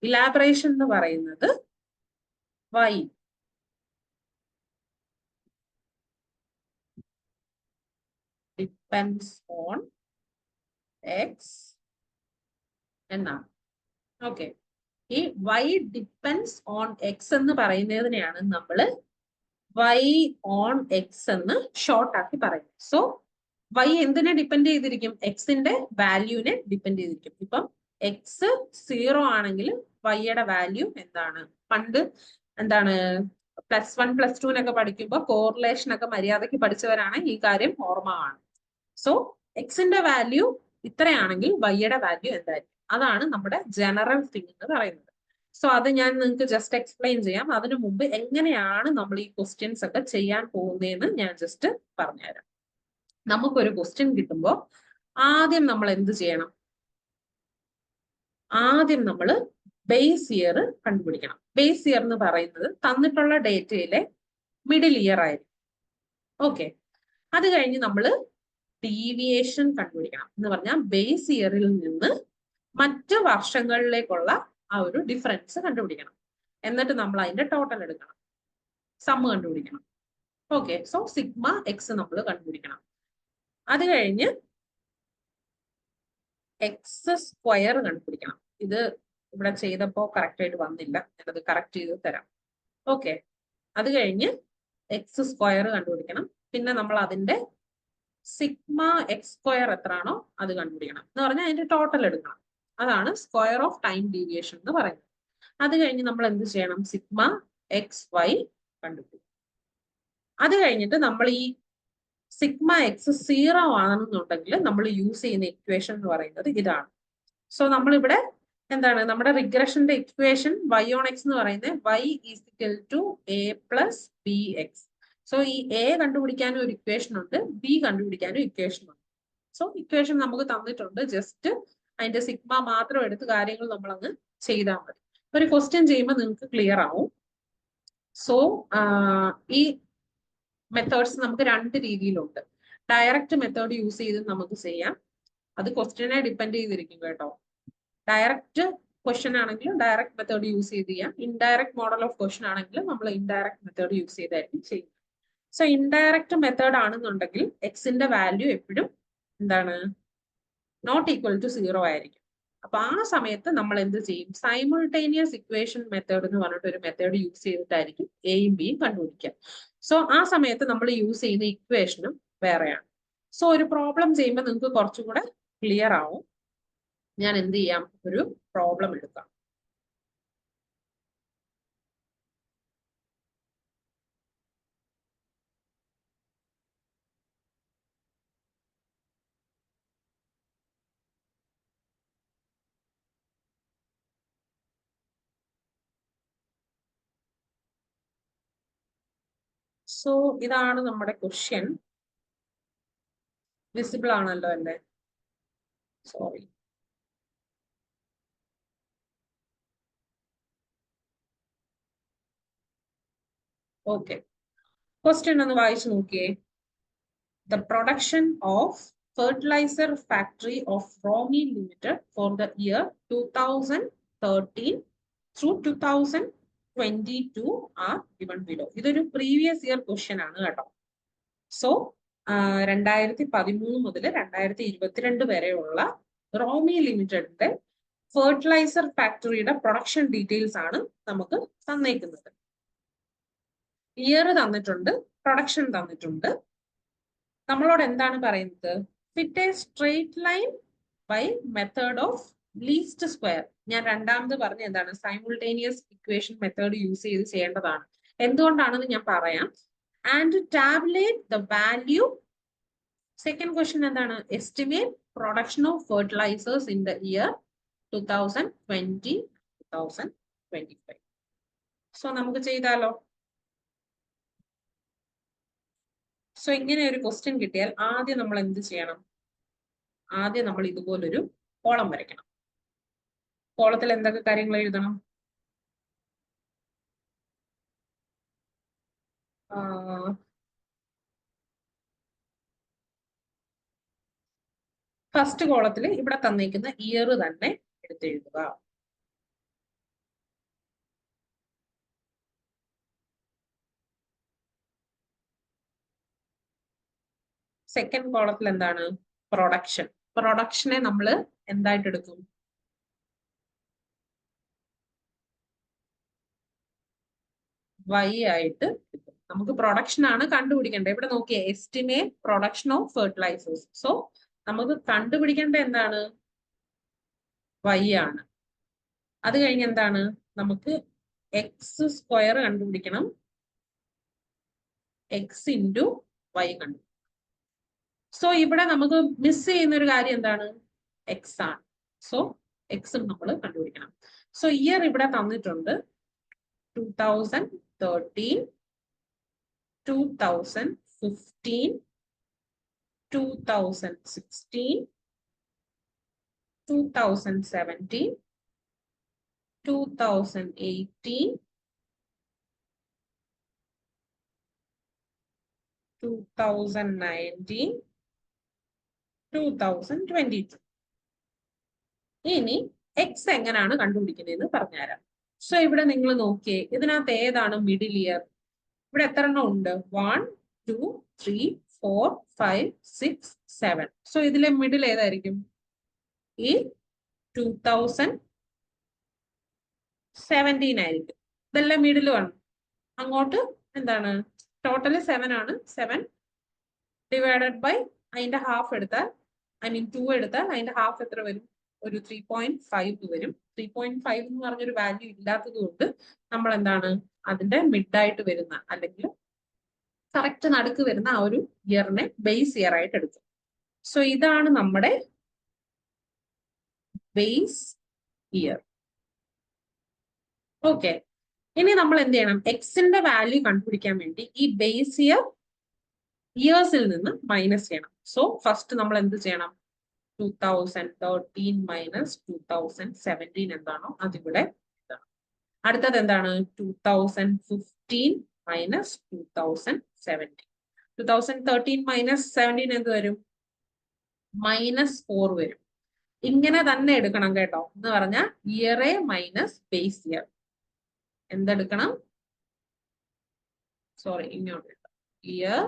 ഇലാബറേഷൻ എന്ന് പറയുന്നത് വൈ ഡിപ്പെൻഡ്സ് ഓൺ എക്സ് എന്നാണ്. ഓക്കെ, ഈ വൈ ഡിപ്പെൻഡ്സ് ഓൺ എക്സ് എന്ന് പറയുന്നതിനെയാണ് നമ്മൾ വൈ ഓൺ എക്സ് എന്ന് ഷോർട്ട് ആക്കി പറയുന്നത്. സോ വൈ എന്തിനെ ഡിപ്പെൻഡ് ചെയ്തിരിക്കും? എക്സിന്റെ വാല്യൂവിനെ ഡിപ്പെൻഡ് ചെയ്തിരിക്കും. ഇപ്പം എക്സ് 0 ആണെങ്കിൽ വൈയുടെ വാല്യൂ എന്താണ്? പണ്ട് എന്താണ് +1 +2 പഠിക്കുമ്പോൾ കോറിലേഷൻ ഒക്കെ മര്യാദയ്ക്ക് പഠിച്ചവരാണ് ഈ കാര്യം ഓർമ്മ കാണും. സോ എക്സിന്റെ വാല്യൂ ഇത്രയാണെങ്കിൽ വൈയുടെ വാല്യൂ എന്തായിരിക്കും? അതാണ് നമ്മുടെ ജനറൽ തിങ് എന്ന് പറയുന്നത്. സോ അത് ഞാൻ നിങ്ങൾക്ക് ജസ്റ്റ് എക്സ്പ്ലെയിൻ ചെയ്യാം. അതിനു മുമ്പ് എങ്ങനെയാണ് നമ്മൾ ഈ ക്വസ്റ്റ്യൻസ് ഒക്കെ ചെയ്യാൻ പോകുന്നതെന്ന് ഞാൻ ജസ്റ്റ് പറഞ്ഞുതരാം. നമുക്കൊരു ക്വസ്റ്റ്യൻ കിട്ടുമ്പോൾ ആദ്യം നമ്മൾ എന്ത് ചെയ്യണം? ആദ്യം നമ്മൾ ബേസ് ഇയർ കണ്ടുപിടിക്കണം. ബേസ് ഇയർ എന്ന് പറയുന്നത് തന്നിട്ടുള്ള ഡേറ്റയിലെ മിഡിൽ ഇയർ ആയിരിക്കും. ഓക്കെ, അത് കഴിഞ്ഞ് നമ്മൾ ഡീവിയേഷൻ കണ്ടുപിടിക്കണം. എന്ന് പറഞ്ഞാൽ ബേസ് ഇയറിൽ നിന്ന് മറ്റു വർഷങ്ങളിലേക്കുള്ള ആ ഒരു ഡിഫറൻസ് കണ്ടുപിടിക്കണം. എന്നിട്ട് നമ്മൾ അതിന്റെ ടോട്ടൽ എടുക്കണം, സം കണ്ടുപിടിക്കണം. ഓക്കെ, സോ സിഗ്മ എക്സ് നമ്മൾ കണ്ടുപിടിക്കണം. അത് കഴിഞ്ഞ് എക്സ് സ്ക്വയർ കണ്ടുപിടിക്കണം. ഇത് ഇവിടെ ചെയ്തപ്പോൾ കറക്റ്റ് ആയിട്ട് വന്നില്ല, ഞാനത് കറക്റ്റ് ചെയ്ത് തരാം. ഓക്കെ, അത് കഴിഞ്ഞ് എക്സ് സ്ക്വയർ കണ്ടുപിടിക്കണം. പിന്നെ നമ്മൾ അതിന്റെ സിഗ്മ എക്സ് സ്ക്വയർ എത്രയാണോ അത് കണ്ടുപിടിക്കണം. എന്ന് പറഞ്ഞാൽ അതിന്റെ ടോട്ടൽ എടുക്കണം. അതാണ് സ്ക്വയർ ഓഫ് ടൈം ഡീവിയേഷൻ എന്ന് പറയുന്നത്. അത് കഴിഞ്ഞ് നമ്മൾ എന്ത് ചെയ്യണം? സിഗ്മ എക്സ് വൈ കണ്ടുപിടിക്കും. അത് കഴിഞ്ഞിട്ട് നമ്മൾ ഈ സിഗ്മ എക്സ് 0 ആണെന്നുണ്ടെങ്കിൽ നമ്മൾ യൂസ് ചെയ്യുന്ന ഇക്വേഷൻ എന്ന് പറയുന്നത് ഇതാണ്. സോ നമ്മളിവിടെ എന്താണ് നമ്മുടെ റിഗ്രഷന്റെ ഇക്വേഷൻ y ഓൺ എക്സ് എന്ന് പറയുന്നത് y is equal to a plus B X. So ഈ a കണ്ടുപിടിക്കാനും ഒരു ഇക്വേഷൻ ഉണ്ട്, b കണ്ടുപിടിക്കാനും ഇക്വേഷൻ ഉണ്ട്. സോ ഇക്വേഷൻ നമുക്ക് തന്നിട്ടുണ്ട്, ജസ്റ്റ് അതിന്റെ സിഗ്മ മാത്രം എടുത്ത് കാര്യങ്ങൾ നമ്മൾ അങ്ങ് ചെയ്താൽ മതി. ഒരു ക്വസ്റ്റ്യൻ ചെയ്യുമ്പോൾ നിങ്ങൾക്ക് ക്ലിയർ ആവും. സോ ഈ മെത്തേഡ്സ് നമുക്ക് രണ്ട് രീതിയിലുണ്ട്. ഡയറക്റ്റ് മെത്തേഡ് യൂസ് ചെയ്ത് നമുക്ക് ചെയ്യാം. അത് ക്വസ്റ്റ്യനെ ഡിപ്പെൻഡ് ചെയ്തിരിക്കും കേട്ടോ. ഡയറക്റ്റ് ക്വസ്റ്റ്യൻ ആണെങ്കിൽ ഡയറക്റ്റ് മെത്തേഡ് യൂസ് ചെയ്ത് ചെയ്യാം. ഇൻഡയറക്റ്റ് മോഡൽ ഓഫ് ക്വസ്റ്റ്യൻ ആണെങ്കിൽ നമ്മൾ ഇൻഡയറക്റ്റ് മെത്തേഡ് യൂസ് ചെയ്തായിരിക്കും ചെയ്യുന്നത്. സോ ഇൻഡയറക്റ്റ് മെത്തേഡ് ആണെന്നുണ്ടെങ്കിൽ എക്സിന്റെ വാല്യൂ എപ്പോഴും എന്താണ് നോട്ട് ഈക്വൽ ടു 0 ആയിരിക്കും. അപ്പൊ ആ സമയത്ത് നമ്മൾ എന്ത് ചെയ്യും? സൈമിൾട്ടേനിയസ് ഇക്വേഷൻ മെത്തേഡ് എന്ന് പറഞ്ഞിട്ട് ഒരു മെത്തേഡ് യൂസ് ചെയ്തിട്ടായിരിക്കും എയും ബിയും കണ്ടുപിടിക്കുക. സോ ആ സമയത്ത് നമ്മൾ യൂസ് ചെയ്യുന്ന ഇക്വേഷനും വേറെയാണ്. സോ ഒരു പ്രോബ്ലം ചെയ്യുമ്പോൾ നിങ്ങൾക്ക് കുറച്ചും കൂടെ ക്ലിയർ ആവും. ഞാൻ എന്ത് ചെയ്യാം? ഒരു പ്രോബ്ലം എടുക്കാം. സോ ഇതാണ് നമ്മുടെ ക്വസ്റ്റ്യൻ. വിസിബിൾ ആണല്ലോ അല്ലേ? സോറി. ഓക്കെ, ക്വസ്റ്റ്യൻ ഒന്ന് വായിച്ചു നോക്കിയേ. The production of fertilizer factory of Romi Limited for the year 2013 through 2022 are given below. ഇതൊരു പ്രീവിയസ് ഇയർ ക്വസ്റ്റ്യൻ ആണ് കേട്ടോ. സോ 2013 മുതൽ 2022 വരെയുള്ള റോമി ലിമിറ്റഡിന്റെ ഫെർട്ടിലൈസർ ഫാക്ടറിയുടെ പ്രൊഡക്ഷൻ ഡീറ്റെയിൽസ് ആണ് നമുക്ക് തന്നേക്കുന്നത്. ഇയർ തന്നിട്ടുണ്ട്, പ്രൊഡക്ഷൻ തന്നിട്ടുണ്ട്. നമ്മളോട് എന്താണ് പറയുന്നത്? Fit a straight line by method of least square. ഞാൻ രണ്ടാമത് പറഞ്ഞ എന്താണ്? സൈമിൾട്ടേനിയസ് ഇക്വേഷൻ മെത്തേഡ് യൂസ് ചെയ്ത് ചെയ്യേണ്ടതാണ്. എന്തുകൊണ്ടാണെന്ന് ഞാൻ പറയാം. And tabulate the value. Second question എന്താണ്? Estimate production of fertilisers in the year 2020-2025. So നമുക്ക് ചെയ്താലോ? സോ ഇങ്ങനെ ഒരു ക്വസ്റ്റ്യൻ കിട്ടിയാൽ ആദ്യം നമ്മൾ എന്ത് ചെയ്യണം? ആദ്യം നമ്മൾ ഇതുപോലൊരു കോളം വരയ്ക്കണം. കോളത്തിൽ എന്തൊക്കെ കാര്യങ്ങൾ എഴുതണം? ഫസ്റ്റ് കോളത്തിൽ ഇവിടെ തന്നിരിക്കുന്ന ഇയർ തന്നെ എടുത്തെഴുതുക. സെക്കൻഡ് കോളത്തിൽ എന്താണ്? പ്രൊഡക്ഷൻ. പ്രൊഡക്ഷനെ നമ്മൾ എന്തായിട്ട് എടുക്കും? y ആയിട്ട് എടുക്കും. നമുക്ക് പ്രൊഡക്ഷൻ ആണ് കണ്ടുപിടിക്കേണ്ടത്. ഇവിടെ നോക്കിയേ, estimate production of fertilisers. So നമുക്ക് കണ്ടുപിടിക്കേണ്ട എന്താണ്? y ആണ്. അത് കഴിഞ്ഞ് എന്താണ്, നമുക്ക് എക്സ് സ്ക്വയർ കണ്ടുപിടിക്കണം, എക്സ് ഇൻറ്റു വൈ കണ്ടുപിടിക്കണം. സോ ഇവിടെ നമുക്ക് മിസ് ചെയ്യുന്ന ഒരു കാര്യം എന്താണ്, എക്സ് ആണ്. സോ എക്സും നമ്മൾ കണ്ടുപിടിക്കണം. സോ ഇയർ ഇവിടെ തന്നിട്ടുണ്ട് 2013, 2015, 2016, 2017, 2018, 2019, 2022. ഇനി എക്സ് എങ്ങനെയാണ് കണ്ടുപിടിക്കുന്നതെന്ന് പറഞ്ഞുതരാം. സോ ഇവിടെ നിങ്ങൾ നോക്കിയേ, ഇതിനകത്ത് ഏതാണ് മിഡിൽ ഇയർ? ഇവിടെ എത്ര എണ്ണം ഉണ്ട്? 1, 2, 3, 4, 5, 6, 7. സോ ഇതിലെ മിഡിൽ ഏതായിരിക്കും? ഈ 2017 ആയിരിക്കും. ഇതെല്ലാം മിഡിൽ ആണ്. അങ്ങോട്ട് എന്താണ്, ടോട്ടല് 7 ആണ്. 7 ഡിവൈഡഡ് ബൈ അതിന്റെ ഹാഫ് എടുത്താൽ, ഐ മീൻ 2 എടുത്താൽ അതിന്റെ ഹാഫ് എത്ര വരും? ഒരു 3.5 വരും. 3.5 എന്ന് പറഞ്ഞൊരു വാല്യൂ ഇല്ലാത്തത് കൊണ്ട് നമ്മൾ എന്താണ്, അതിന്റെ മിഡായിട്ട് വരുന്ന അല്ലെങ്കിൽ കറക്റ്റ് നടുക്ക് വരുന്ന ആ ഒരു ഇയറിനെ ബേസ് ഇയർ ആയിട്ട് എടുക്കും. സോ ഇതാണ് നമ്മുടെ ബേസ് ഇയർ. ഓക്കെ, ഇനി നമ്മൾ എന്ത് ചെയ്യണം? എക്സിന്റെ വാല്യൂ കണ്ടുപിടിക്കാൻ വേണ്ടി ഈ ബേസ് ഇയർ ഇയേഴ്സിൽ നിന്ന് മൈനസ് ചെയ്യണം. സോ ഫസ്റ്റ് നമ്മൾ എന്ത് ചെയ്യണം? 2013 മൈനസ് 2017 എന്താണോ അതിവിടെ ഇതാണ്. അടുത്തത് എന്താണ്? 2015 മൈനസ് 2017. 2013 മൈനസ് 17 എന്ത് വരും? -4 വരും. ഇങ്ങനെ തന്നെ എടുക്കണം കേട്ടോ. എന്ന് പറഞ്ഞാൽ ഇയർ മൈനസ് ബേസ് ഇയർ. എന്തെടുക്കണം? സോറി, ഇങ്ങോട്ട് ഇയർ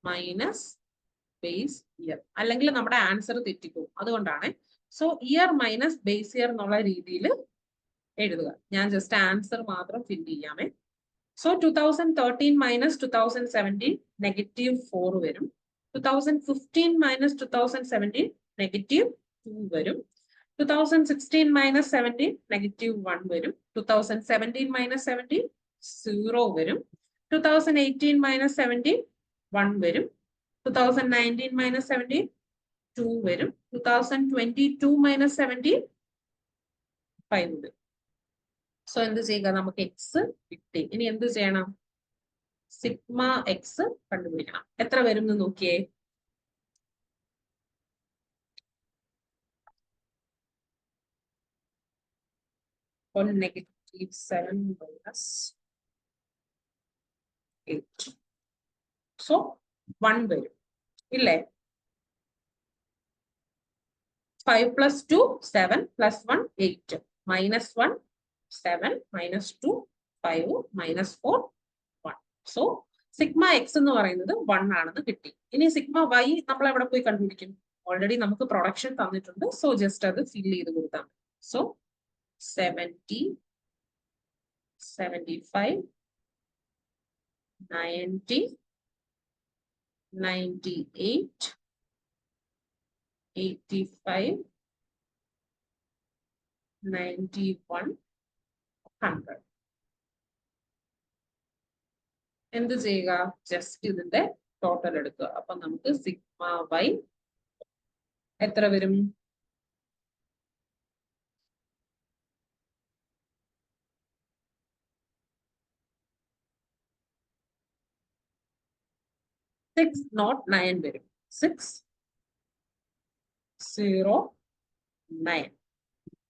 മൈനസ് ബേസ് ഇയർ, അല്ലെങ്കിൽ നമ്മുടെ ആൻസർ തെറ്റിപ്പോകും. അതുകൊണ്ടാണ്. So year minus base year എന്നുള്ള രീതിയിൽ എഴുതുക. ഞാൻ ജസ്റ്റ് ആൻസർ മാത്രം ഫില്ല് ചെയ്യാമേ. സോ 2013 മൈനസ് 2017 -4 വരും. 2015 മൈനസ് 2017 -2 വരും. 2016 മൈനസ് 17 -1 വരും. 2017 മൈനസ് 17 0 വരും. 2018 മൈനസ് 17 1 വരും. 2019 മൈനസ് 17 2 വരും. 2022 മൈനസ് 17 5 വരും. സോ എന്ത് ചെയ്യുക? നമുക്ക് എക്സ് കിട്ടി. ഇനി എന്ത് ചെയ്യണം? സിഗ്മ എക്സ് കണ്ടുപിടിക്കണം. എത്ര വരും എന്ന് നോക്കിയേ. -7 മൈനസ് 8. സോ 1 വരും ഇല്ലേ? 5 + 2 7 + 1 8. -1 7 -2 5 -4 1. സോ സിഗ്മ എക്സ് എന്ന് പറയുന്നത് 1 ആണെന്ന് കിട്ടി. ഇനി സിഗ്മ വൈ നമ്മൾ എവിടെ പോയി കണ്ടുപിടിക്കും? ഓൾറെഡി നമുക്ക് പ്രൊഡക്ഷൻ തന്നിട്ടുണ്ട്. സോ ജസ്റ്റ് അത് ഫില്ല് ചെയ്ത് കൊടുത്താൽ മതി. സോ 70, 75, 90, 98, 85, 91, 100. എന്ത് ചെയ്യുക? ജസ്റ്റ് ഇതിന്റെ ടോട്ടൽ എടുക്കുക. അപ്പൊ നമുക്ക് സിഗ്മ വൈ എത്ര വരും? 609 വരും. 609.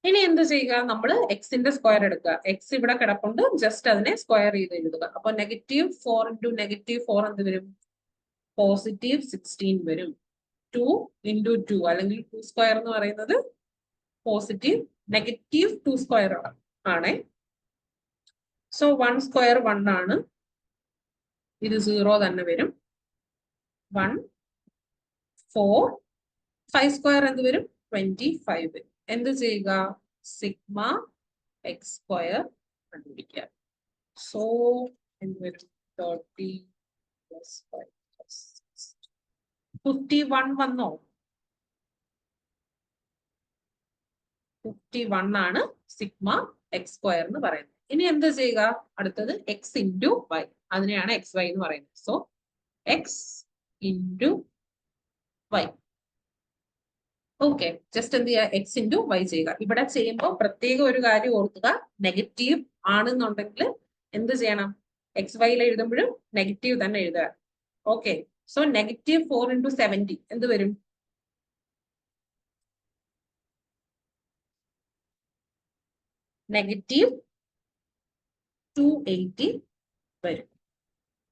ഇനി എന്ത് ചെയ്യുക? നമ്മൾ എക്സിന്റെ സ്ക്വയർ എടുക്കുക. എക്സ് ഇവിടെ കിടപ്പുണ്ട്, ജസ്റ്റ് അതിനെ സ്ക്വയർ ചെയ്ത് എഴുതുക. അപ്പൊ -4 × -4 എന്ത് വരും? +16 വരും. 2 × 2 അല്ലെങ്കിൽ 2 സ്ക്വയർ എന്ന് പറയുന്നത് -2 സ്ക്വയർ ആണ്. സോ 1 സ്ക്വയർ 1 ആണ്. ഇത് 0 തന്നെ വരും. 1 4 5 സ്ക്വയർ എന്ത് വരും? 25 വരും. എന്ത് ചെയ്യുക? സിഗ്മ എക്സ് സ്ക്വയർ കണ്ടുപിടിക്കുക. സോ എന്ത് വരും? 30 + 5 + 51 വന്നോ? 51 ആണ് സിഗ്മ എക്സ് സ്ക്വയർ എന്ന് പറയുന്നത്. ഇനി എന്ത് ചെയ്യുക? അടുത്തത് എക്സ് ഇൻറ്റു വൈ, അതിനെയാണ് എക്സ് വൈ എന്ന് പറയുന്നത്. So X into Y. Okay, just എന്ത് ചെയ്യുക? എക്സ് ഇൻറ്റു വൈ ചെയ്യുക. ഇവിടെ ചെയ്യുമ്പോൾ പ്രത്യേക ഒരു കാര്യം ഓർക്കുക, നെഗറ്റീവ് ആണെന്നുണ്ടെങ്കിൽ എന്ത് ചെയ്യണം? എക്സ് വൈയിൽ എഴുതുമ്പോഴും നെഗറ്റീവ് തന്നെ എഴുതുക. ഓക്കെ, സോ നെഗറ്റീവ് 4 into 70 എന്ത് വരും? നെഗറ്റീവ് 280 വരും.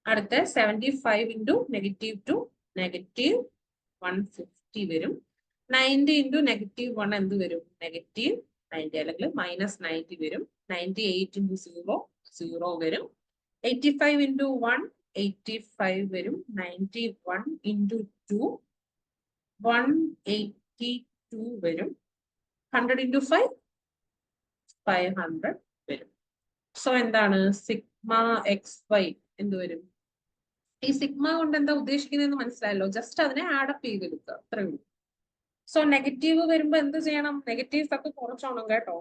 അടുത്ത 75 into -2 നെഗറ്റീവ് 150 വരും. 90 into -1 എന്ത് വരും? നെഗറ്റീവ് 90 അല്ലെങ്കിൽ -90 വരും. 98 into 0 0 വരും. 85 into 1 85 വരും. 91 into 2 182 വരും. 100 into 5 500 വരും. സോ എന്താണ്? സിഗ്മ എക്സ് വൈ എന്ത് വരും? ഈ സിഗ്മ കൊണ്ട് എന്താ ഉദ്ദേശിക്കുന്നതെന്ന് മനസ്സിലായല്ലോ. ജസ്റ്റ് അതിനെ ആഡപ്പ് ചെയ്തെടുക്കുക, അത്രേ ഉള്ളൂ. സോ നെഗറ്റീവ് വരുമ്പോ എന്ത് ചെയ്യണം? നെഗറ്റീവ്സ് ഒക്കെ കുറച്ചോണം കേട്ടോ.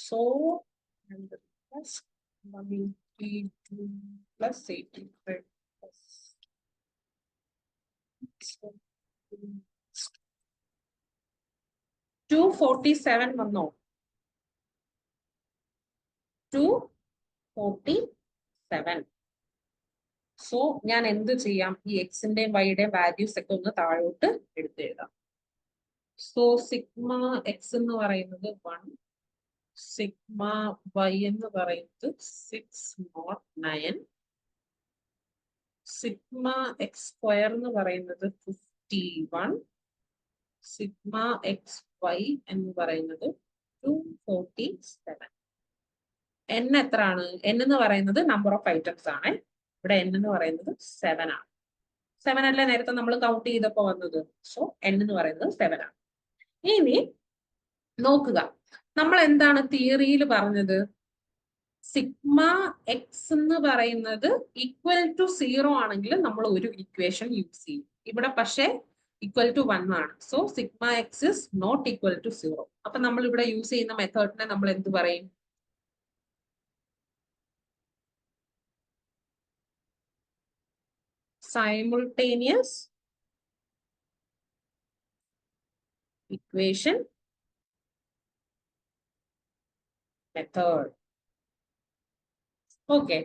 സോ +247 വന്നോ? 247. സോ ഞാൻ എന്ത് ചെയ്യാം? ഈ എക്സിന്റെയും വൈയുടെയും വാല്യൂസ് ഒക്കെ ഒന്ന് താഴോട്ട് എടുത്തെഴുതാം. സോ സിഗ്മ എക്സ് എന്ന് പറയുന്നത് 1, സിഗ്മ വൈ എന്ന് പറയുന്നത് 609, സിഗ്മ എക്സ് സ്ക്വയർ എന്ന് പറയുന്നത് 51, സിഗ്മ എക്സ് വൈ എന്ന് പറയുന്നത് 247. എൻ എത്രയാണ്? എൻ എന്ന് പറയുന്നത് നമ്പർ ഓഫ് ഐറ്റംസ് ആണ്. ഇവിടെ എൻ എന്ന് പറയുന്നത് 7 ആണ്. 7 അല്ലേ നേരത്തെ നമ്മൾ കൗണ്ട് ചെയ്തപ്പോ വന്നത്? സോ എൻ എന്ന് പറയുന്നത് 7 ആണ്. ഇനി നോക്കുക, നമ്മൾ എന്താണ് തിയറിയിൽ പറഞ്ഞത്? സിഗ്മ എക്സ് എന്ന് പറയുന്നത് ഈക്വൽ ടു 0 ആണെങ്കിൽ നമ്മൾ ഒരു ഇക്വേഷൻ യൂസ് ചെയ്യും. ഇവിടെ പക്ഷേ ഈക്വൽ ടു 1 ആണ്. So sigma X is not equal to 0. അപ്പൊ നമ്മൾ ഇവിടെ യൂസ് ചെയ്യുന്ന മെത്തേഡിനെ നമ്മൾ എന്ത് പറയും? Simultaneous equation method. Okay,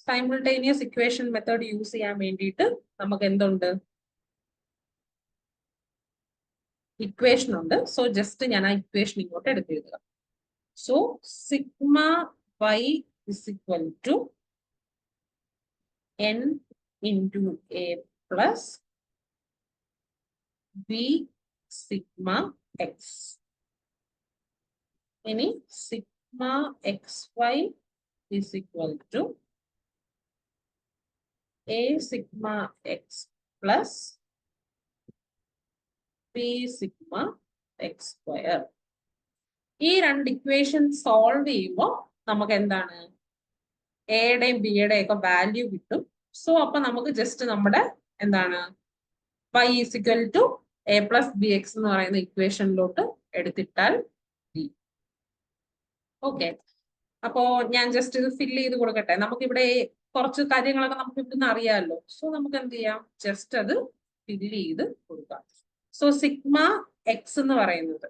simultaneous equation method use ചെയ്യാൻ വേണ്ടിയിട്ട് നമുക്ക് എന്തുണ്ട്? ഇക്വേഷൻ ഉണ്ട്. സോ ജസ്റ്റ് ഞാൻ ആ ഇക്വേഷൻ ഇങ്ങോട്ട് എടുത്തെഴുതുക. So sigma y is equal to n into a plus b sigma x. ഇനി sigma x y is equal to a sigma x plus b sigma x square. ഈ രണ്ട് ഇക്വേഷൻ സോൾവ് ചെയ്യുമ്പോൾ നമുക്ക് എന്താണ്? എയുടെയും ബിയുടെയും ഒക്കെ വാല്യൂ കിട്ടും. സോ അപ്പൊ നമുക്ക് ജസ്റ്റ് നമ്മുടെ എന്താണ്? y is equal to a plus bx എന്ന് പറയുന്ന ഇക്വേഷനിലോട്ട് എടുത്തിട്ടാൽ മതി. ഓക്കെ, അപ്പോ ഞാൻ ജസ്റ്റ് ഇത് ഫില്ല് ചെയ്ത് കൊടുക്കട്ടെ. നമുക്കിവിടെ കുറച്ച് കാര്യങ്ങളൊക്കെ നമുക്ക് ഇവിടുന്ന് അറിയാമല്ലോ. സോ നമുക്ക് എന്ത് ചെയ്യാം? ജസ്റ്റ് അത് ഫില്ല് ചെയ്ത് കൊടുക്കാം. സോ സിഗ്മ എക്സ് എന്ന് പറയുന്നത്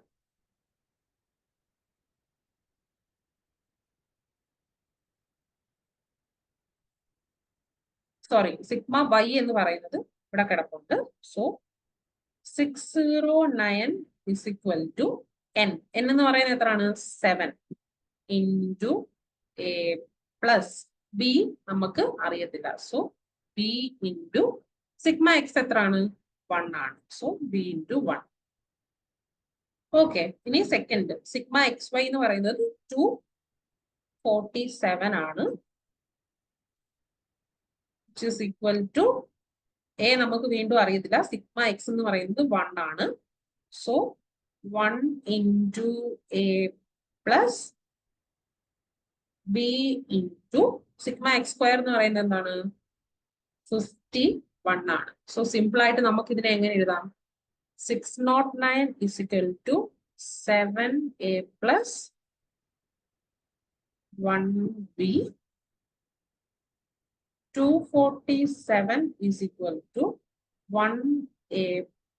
സിഗ്മ വൈ എന്ന് പറയുന്നത് ഇവിടെ കിടപ്പുണ്ട്. So 609 is equal to n. n എന്ന് പറയുന്നത് എത്രയാണ്? 7 into a plus b നമുക്ക് അറിയത്തില്ല. So b into sigma X എത്രയാണ്? 1 ആണ്. So b into 1. ഓക്കെ, ഇനി സെക്കൻഡ് സിഗ്മ എക്സ് വൈ എന്ന് പറയുന്നത് 247 ആണ്. which is equal to a നമുക്ക് വീണ്ടും അറിയത്തില്ല. സിഗ്മ എക്സ് എന്ന് പറയുന്നത് 1 ആണ്. So 1 into a plus b into sigma X square എന്ന് പറയുന്നത് എന്താണ്? 51 ആണ്. സോ സിമ്പിൾ ആയിട്ട് നമുക്ക് ഇതിനെ എങ്ങനെ എഴുതാം? 609 is equal to 7a plus 1b. 247 is equal to 1a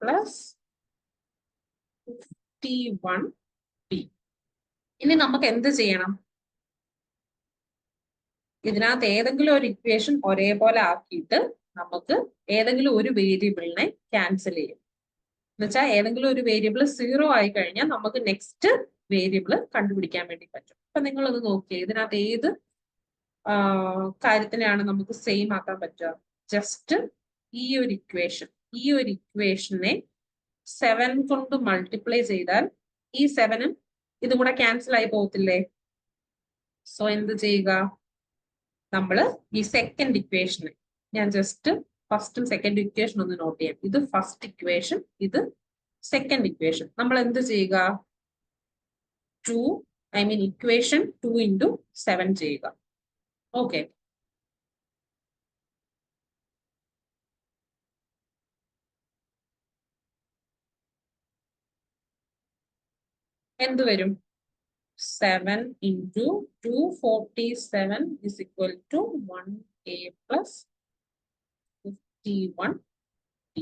plus 51b. ഇനി നമുക്ക് എന്ത് ചെയ്യണം? ഇതിനകത്ത് ഏതെങ്കിലും ഒരു ഇക്വേഷൻ ഒരേപോലെ ആക്കിയിട്ട് നമുക്ക് ഏതെങ്കിലും ഒരു വേരിയബിളിനെ ക്യാൻസൽ ചെയ്യും. എന്നുവെച്ചാൽ ഏതെങ്കിലും ഒരു വേരിയബിൾ 0 ആയി കഴിഞ്ഞാൽ നമുക്ക് നെക്സ്റ്റ് വേരിയബിൾ കണ്ടുപിടിക്കാൻ വേണ്ടി പറ്റും. അപ്പൊ നിങ്ങളത് നോക്കിയേ, ഇതിനകത്ത് ഏത് കാര്യത്തിനാണ് നമുക്ക് സെയിം ആക്കാൻ പറ്റുക? ജസ്റ്റ് ഈ ഒരു ഇക്വേഷനെ 7 കൊണ്ട് മൾട്ടിപ്ലൈ ചെയ്താൽ ഈ 7ഉം ഇതും കൂടെ ക്യാൻസൽ ആയി പോകത്തില്ലേ? സോ എന്ത് ചെയ്യുക? നമ്മൾ ഈ സെക്കൻഡ് ഇക്വേഷന്, ഞാൻ ജസ്റ്റ് ഫസ്റ്റും സെക്കൻഡ് ഇക്വേഷൻ ഒന്ന് നോട്ട് ചെയ്യാം. ഇത് ഫസ്റ്റ് ഇക്വേഷൻ, ഇത് സെക്കൻഡ് ഇക്വേഷൻ. നമ്മൾ എന്ത് ചെയ്യുക? ഇക്വേഷൻ 2 into 7 ചെയ്യുക. ഓക്കെ, എന്ത് വരും? 7 into 247 is equal to 1a plus 51b.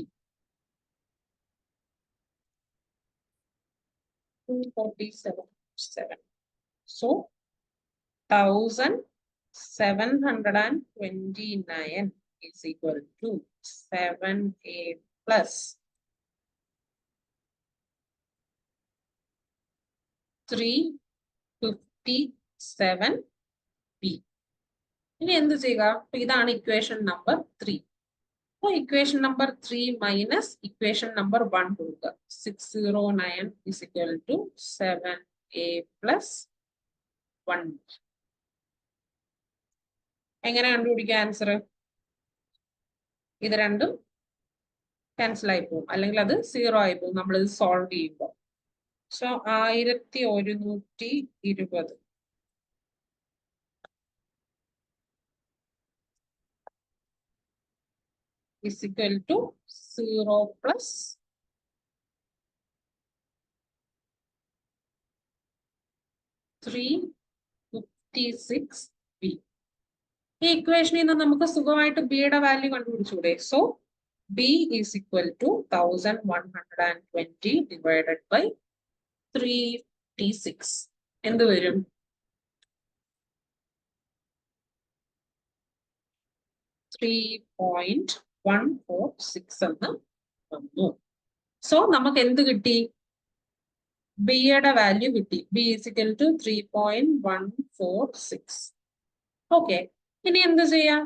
247. So 1729 is equal to 7a plus 357b. ഇനി എന്ത് ചെയ്യുക? ഇതാണ് equation number 3. Equation number 3 minus equation number 1 കൊടുക്കുക. 609 is equal to 7a plus 1. എങ്ങനെ കണ്ടുപിടിക്കുക ആൻസർ? ഇത് രണ്ടും ക്യാൻസൽ ആയി പോകും, അല്ലെങ്കിൽ അത് 0 ആയി പോകും നമ്മൾ ഇത് സോൾവ് ചെയ്യുമ്പോൾ. So 1120 is equal to 0 plus 356b. ഈ ഇക്വേഷനിൽ നിന്ന് നമുക്ക് സുഖമായിട്ട് ബിയുടെ വാല്യൂ കണ്ടുപിടിച്ചൂടെ? So b is equal to 1120 divided by 356. എന്ത് വരും? 3.146 എന്ന് വന്നു. സോ നമുക്ക് എന്ത് കിട്ടി? ബിയുടെ വാല്യൂ കിട്ടി. B is equal to 3.146. Okay, ഇനി എന്ത് ചെയ്യാം?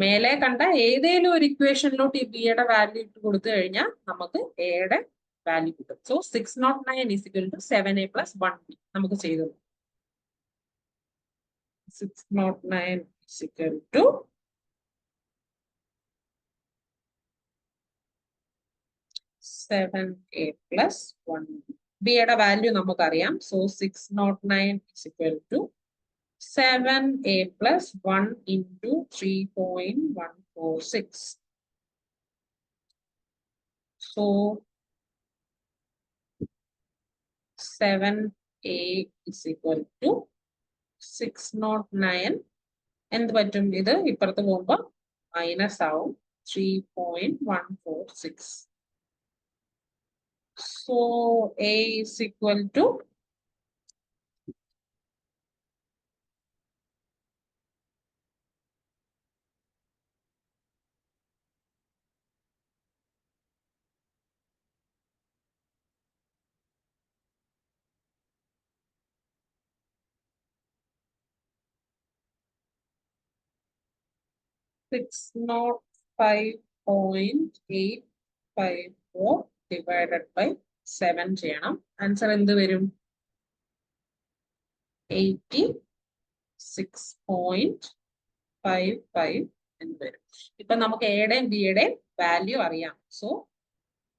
മേലെ കണ്ട ഏതേലും ഒരു ഇക്വേഷനിലോട്ട് ഈ ബിയുടെ വാല്യൂ ഇട്ട് കൊടുത്തു കഴിഞ്ഞാൽ നമുക്ക് എയുടെ വാല്യൂ കിട്ടും. So 609 is equal to 7a plus 1b. നമുക്ക് ചെയ്തു. 609 is equal to 7a plus 1b. ബിയുടെ വാല്യൂ നമുക്കറിയാം. So 609 is equal to 7a plus 1 into 3.146. So 7a is equal to 609. എന്ത് പറ്റും? ഇത് ഇപ്പുറത്ത് പോകുമ്പോൾ മൈനസ് ആവും. 3.146. So a is equal to 605.854 divided by 7 ചെയ്യണം. ആൻസർ എന്ത് വരും? 86.55 എന്ന് വരും. ഇപ്പൊ നമുക്ക് എയുടെയും ബിയുടെയും വാല്യൂ അറിയാം. So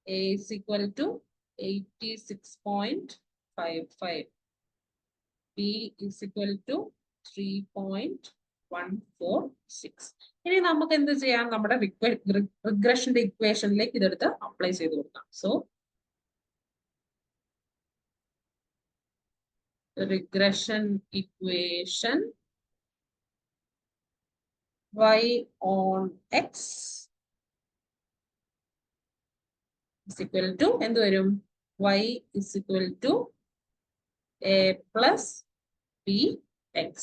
A is equal to 86.55. B is equal to 3.146. ഇനി നമുക്ക് എന്ത് ചെയ്യാം? നമ്മുടെ റിഗ്രഷന്റെ ഇക്വേഷനിലേക്ക് ഇതെടുത്ത് അപ്ലൈ ചെയ്ത് കൊടുക്കാം. So regression equation y on x is equal to എന്ത് വരും? y is equal to a plus bx.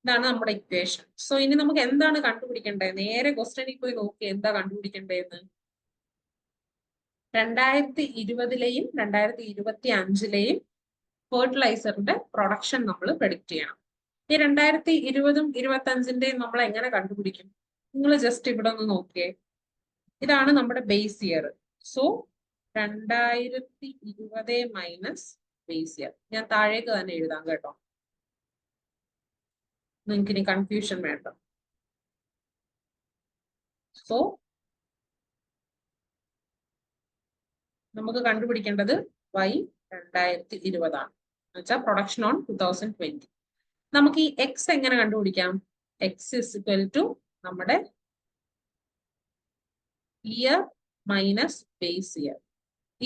ഇതാണ് നമ്മുടെ ഇക്വേഷൻ. സോ ഇനി നമുക്ക് എന്താണ് കണ്ടുപിടിക്കേണ്ടത്? നേരെ ക്വസ്റ്റ്യനിൽ പോയി നോക്കി എന്താ കണ്ടുപിടിക്കേണ്ടതെന്ന്. 2020-ലെയും 2025-ലെയും ഫെർട്ടിലൈസറിന്റെ പ്രൊഡക്ഷൻ നമ്മൾ പ്രെഡിക്റ്റ് ചെയ്യണം. ഈ 2020-2025 നമ്മൾ എങ്ങനെ കണ്ടുപിടിക്കും? നിങ്ങൾ ജസ്റ്റ് ഇവിടെ ഒന്ന് നോക്കിയേ. ഇതാണ് നമ്മുടെ base year. So 2020 minus base year. ഞാൻ താഴേക്ക് തന്നെ എഴുതാം കേട്ടോ, നിങ്ങൾക്ക് ഇനി കൺഫ്യൂഷൻ വേണ്ട. സോ നമുക്ക് കണ്ടുപിടിക്കേണ്ടത് y 2020 ആണ്, എന്നുവെച്ചാൽ പ്രൊഡക്ഷൻ ഓൺ 2020. നമുക്ക് ഈ എക്സ് എങ്ങനെ കണ്ടുപിടിക്കാം? എക്സ് ഇസ് ഇക്വൽ ടു നമ്മുടെ year minus base year.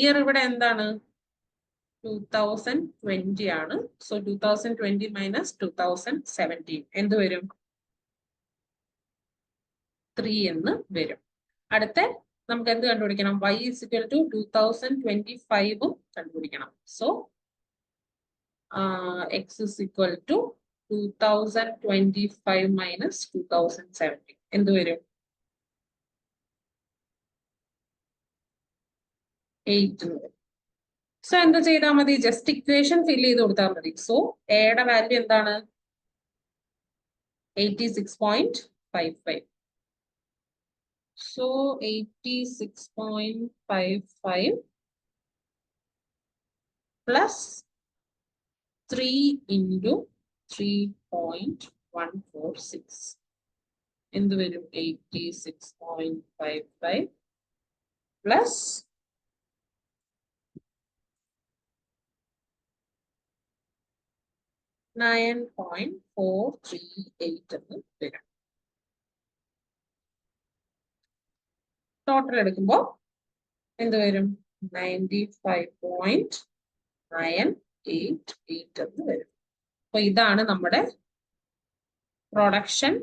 Year ഇവിടെ എന്താണ്? 2020 ആണ്. സോ 2020 മൈനസ് 2017 എന്ത് വരും? 3 എന്ന് വരും. അടുത്ത നമുക്ക് എന്ത് കണ്ടുപിടിക്കണം? y is equal to 2025 കണ്ടുപിടിക്കണം. So x is equal to 2025 minus 2017 എന്ത് വരും? 8 എന്ന് വരും. സോ എന്താ ചെയ്താൽ മതി? ജസ്റ്റ് ഇക്വേഷൻ ഫിൽ ചെയ്ത് കൊടുത്താൽ മതി. സോ എയുടെ വാല്യൂ എന്താണ്? 86.55. So 86.55 plus 3 into 3.146 എന്ത് വരും? 86.55 plus 9.438 എന്ന് വരും. ടോട്ടൽ എടുക്കുമ്പോൾ എന്ത് വരും? 95.988 എന്ന് വരും. അപ്പൊ ഇതാണ് നമ്മുടെ പ്രൊഡക്ഷൻ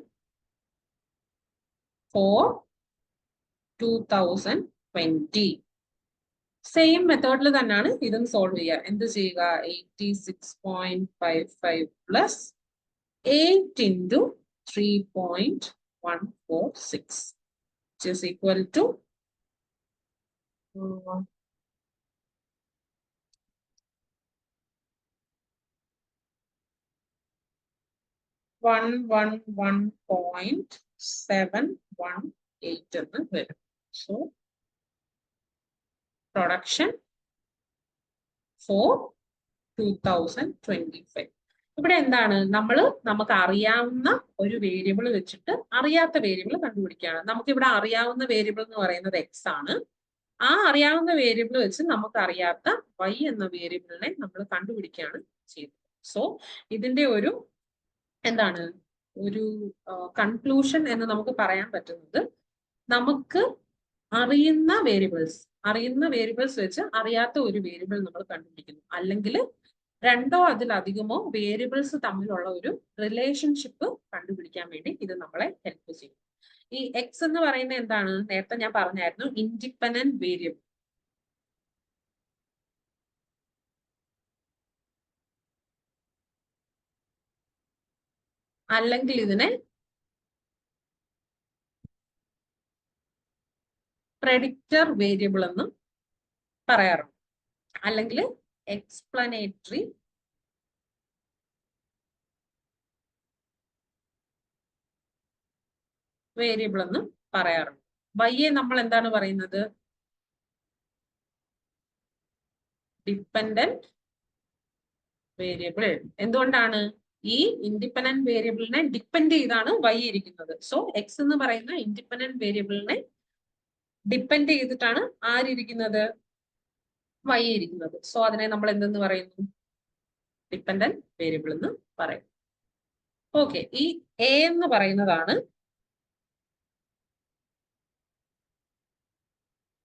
ഫോർ 2020. സെയിം മെത്തേഡിൽ തന്നെയാണ് ഇതും സോൾവ് ചെയ്യുക. എന്ത് ചെയ്യുക? 86.55 plus 8 into 3.146 which is equal to 111.718 എന്ന് വരും. So production four 2025. ഇവിടെ എന്താണ്? നമുക്ക് അറിയാവുന്ന ഒരു വേരിയബിൾ വെച്ചിട്ട് അറിയാത്ത വേരിയബിൾ കണ്ടുപിടിക്കുകയാണ്. നമുക്കിവിടെ അറിയാവുന്ന വേരിയബിൾ എന്ന് പറയുന്നത് എക്സ് ആണ്. ആ അറിയാവുന്ന വേരിയബിൾ വെച്ച് നമുക്ക് അറിയാത്ത y എന്ന വേരിയബിളിനെ നമ്മൾ കണ്ടുപിടിക്കുകയാണ് ചെയ്തത്. സോ ഇതിന്റെ ഒരു എന്താണ് ഒരു കൺക്ലൂഷൻ എന്ന് നമുക്ക് പറയാൻ പറ്റുന്നത്, നമുക്ക് അറിയുന്ന വേരിയബിൾസ് വെച്ച് അറിയാത്ത ഒരു വേരിയബിൾ നമ്മൾ കണ്ടുപിടിക്കുന്നു, അല്ലെങ്കിൽ രണ്ടോ അതിലധികമോ വേരിയബിൾസ് തമ്മിലുള്ള ഒരു റിലേഷൻഷിപ്പ് കണ്ടുപിടിക്കാൻ വേണ്ടി ഇത് നമ്മളെ ഹെൽപ്പ് ചെയ്യും. ഈ എക്സ് എന്ന് പറയുന്നത് എന്താണ്? നേരത്തെ ഞാൻ പറഞ്ഞായിരുന്നു, ഇൻഡിപെൻഡന്റ് വേരിയബിൾ. അല്ലെങ്കിൽ ഇതിനെ പ്രെഡിക്റ്റർ വേരിയബിൾ എന്നും പറയാറുണ്ട്, അല്ലെങ്കിൽ എക്സ്പ്ലനേറ്ററി വേരിയബിൾ എന്നും പറയാറുണ്ട്. വൈയെ നമ്മൾ എന്താണ് പറയുന്നത്? Dependent variable. എന്തുകൊണ്ടാണ്? ഈ ഇൻഡിപെൻഡന്റ് വേരിയബിളിനെ ഡിപ്പെൻഡ് ചെയ്താണ് വൈ ഇരിക്കുന്നത്. സോ എക്സ് എന്ന് പറയുന്ന ഇൻഡിപെൻഡന്റ് വേരിയബിളിനെ ഡിപ്പെൻഡ് ചെയ്തിട്ടാണ് ആരിയിരിക്കുന്നത്? വൈ ഇരിക്കുന്നത്. സോ അതിനെ നമ്മൾ എന്തെന്ന് പറയുന്നു? ഡിപ്പെൻഡന്റ് വേരിയബിൾ എന്ന് പറയും. ഓക്കെ, ഈ എ എന്ന് പറയുന്നതാണ്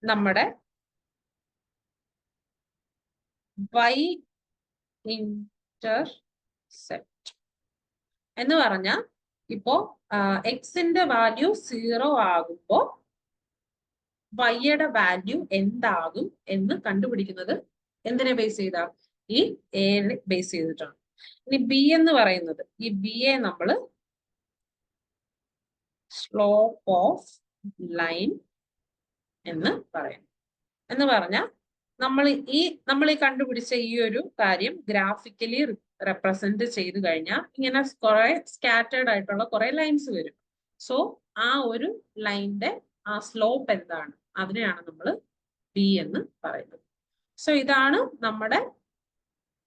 നമ്മുടെ y in ഇന്റർസെപ്റ്റ് എന്ന് പറഞ്ഞാൽ ഇപ്പോ എക്സിന്റെ വാല്യൂ 0 ആകുമ്പോൾ വൈയുടെ വാല്യൂ എന്താകും എന്ന് കണ്ടുപിടിക്കുന്നത് എന്തിനെ ബേസ് ചെയ്താ? ഈ എനെ ബേസ് ചെയ്തിട്ടാണ്. ഇനി ബി എന്ന് പറയുന്നത്, ഈ ബി എ നമ്മൾ സ്ലോപ്പ് ഓഫ് ലൈൻ എന്ന് പറയും. എന്ന് പറഞ്ഞാൽ നമ്മൾ ഈ കണ്ടുപിടിച്ച ഈ ഒരു കാര്യം ഗ്രാഫിക്കലി റെപ്രസെന്റ് ചെയ്ത് കഴിഞ്ഞാൽ ഇങ്ങനെ കുറെ സ്കാറ്റേർഡ് ആയിട്ടുള്ള കുറെ ലൈൻസ് വരും. സോ ആ ഒരു ലൈനിന്റെ ആ സ്ലോപ്പ് എന്താണ്, അതിനെയാണ് നമ്മൾ ബി എന്ന് പറയുന്നത്. സോ ഇതാണ് നമ്മുടെ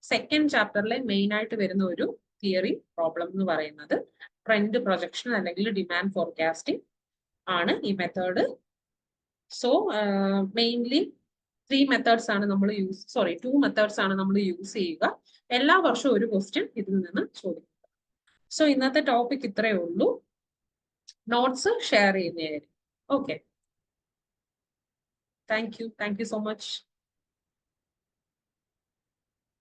സെക്കൻഡ് ചാപ്റ്ററിലെ മെയിൻ ആയിട്ട് വരുന്ന ഒരു തിയറി പ്രോബ്ലം എന്ന് പറയുന്നത്. ട്രെൻഡ് പ്രൊജക്ഷൻ അല്ലെങ്കിൽ ഡിമാൻഡ് ഫോർകാസ്റ്റിംഗ് ആണ് ഈ മെത്തേഡ്. സോ മെയിൻലി 2 മെത്തേഡ്സ് ആണ് നമ്മൾ യൂസ് ചെയ്യുക. എല്ലാ വർഷവും ഒരു ക്വസ്റ്റ്യൻ ഇതിൽ നിന്ന് ചോദിക്കുക. സോ ഇന്നത്തെ ടോപ്പിക് ഇത്രയേ ഉള്ളൂ. നോട്ട്സ് ഷെയർ ചെയ്യുന്നതായിരിക്കും. Okay, thank you so much.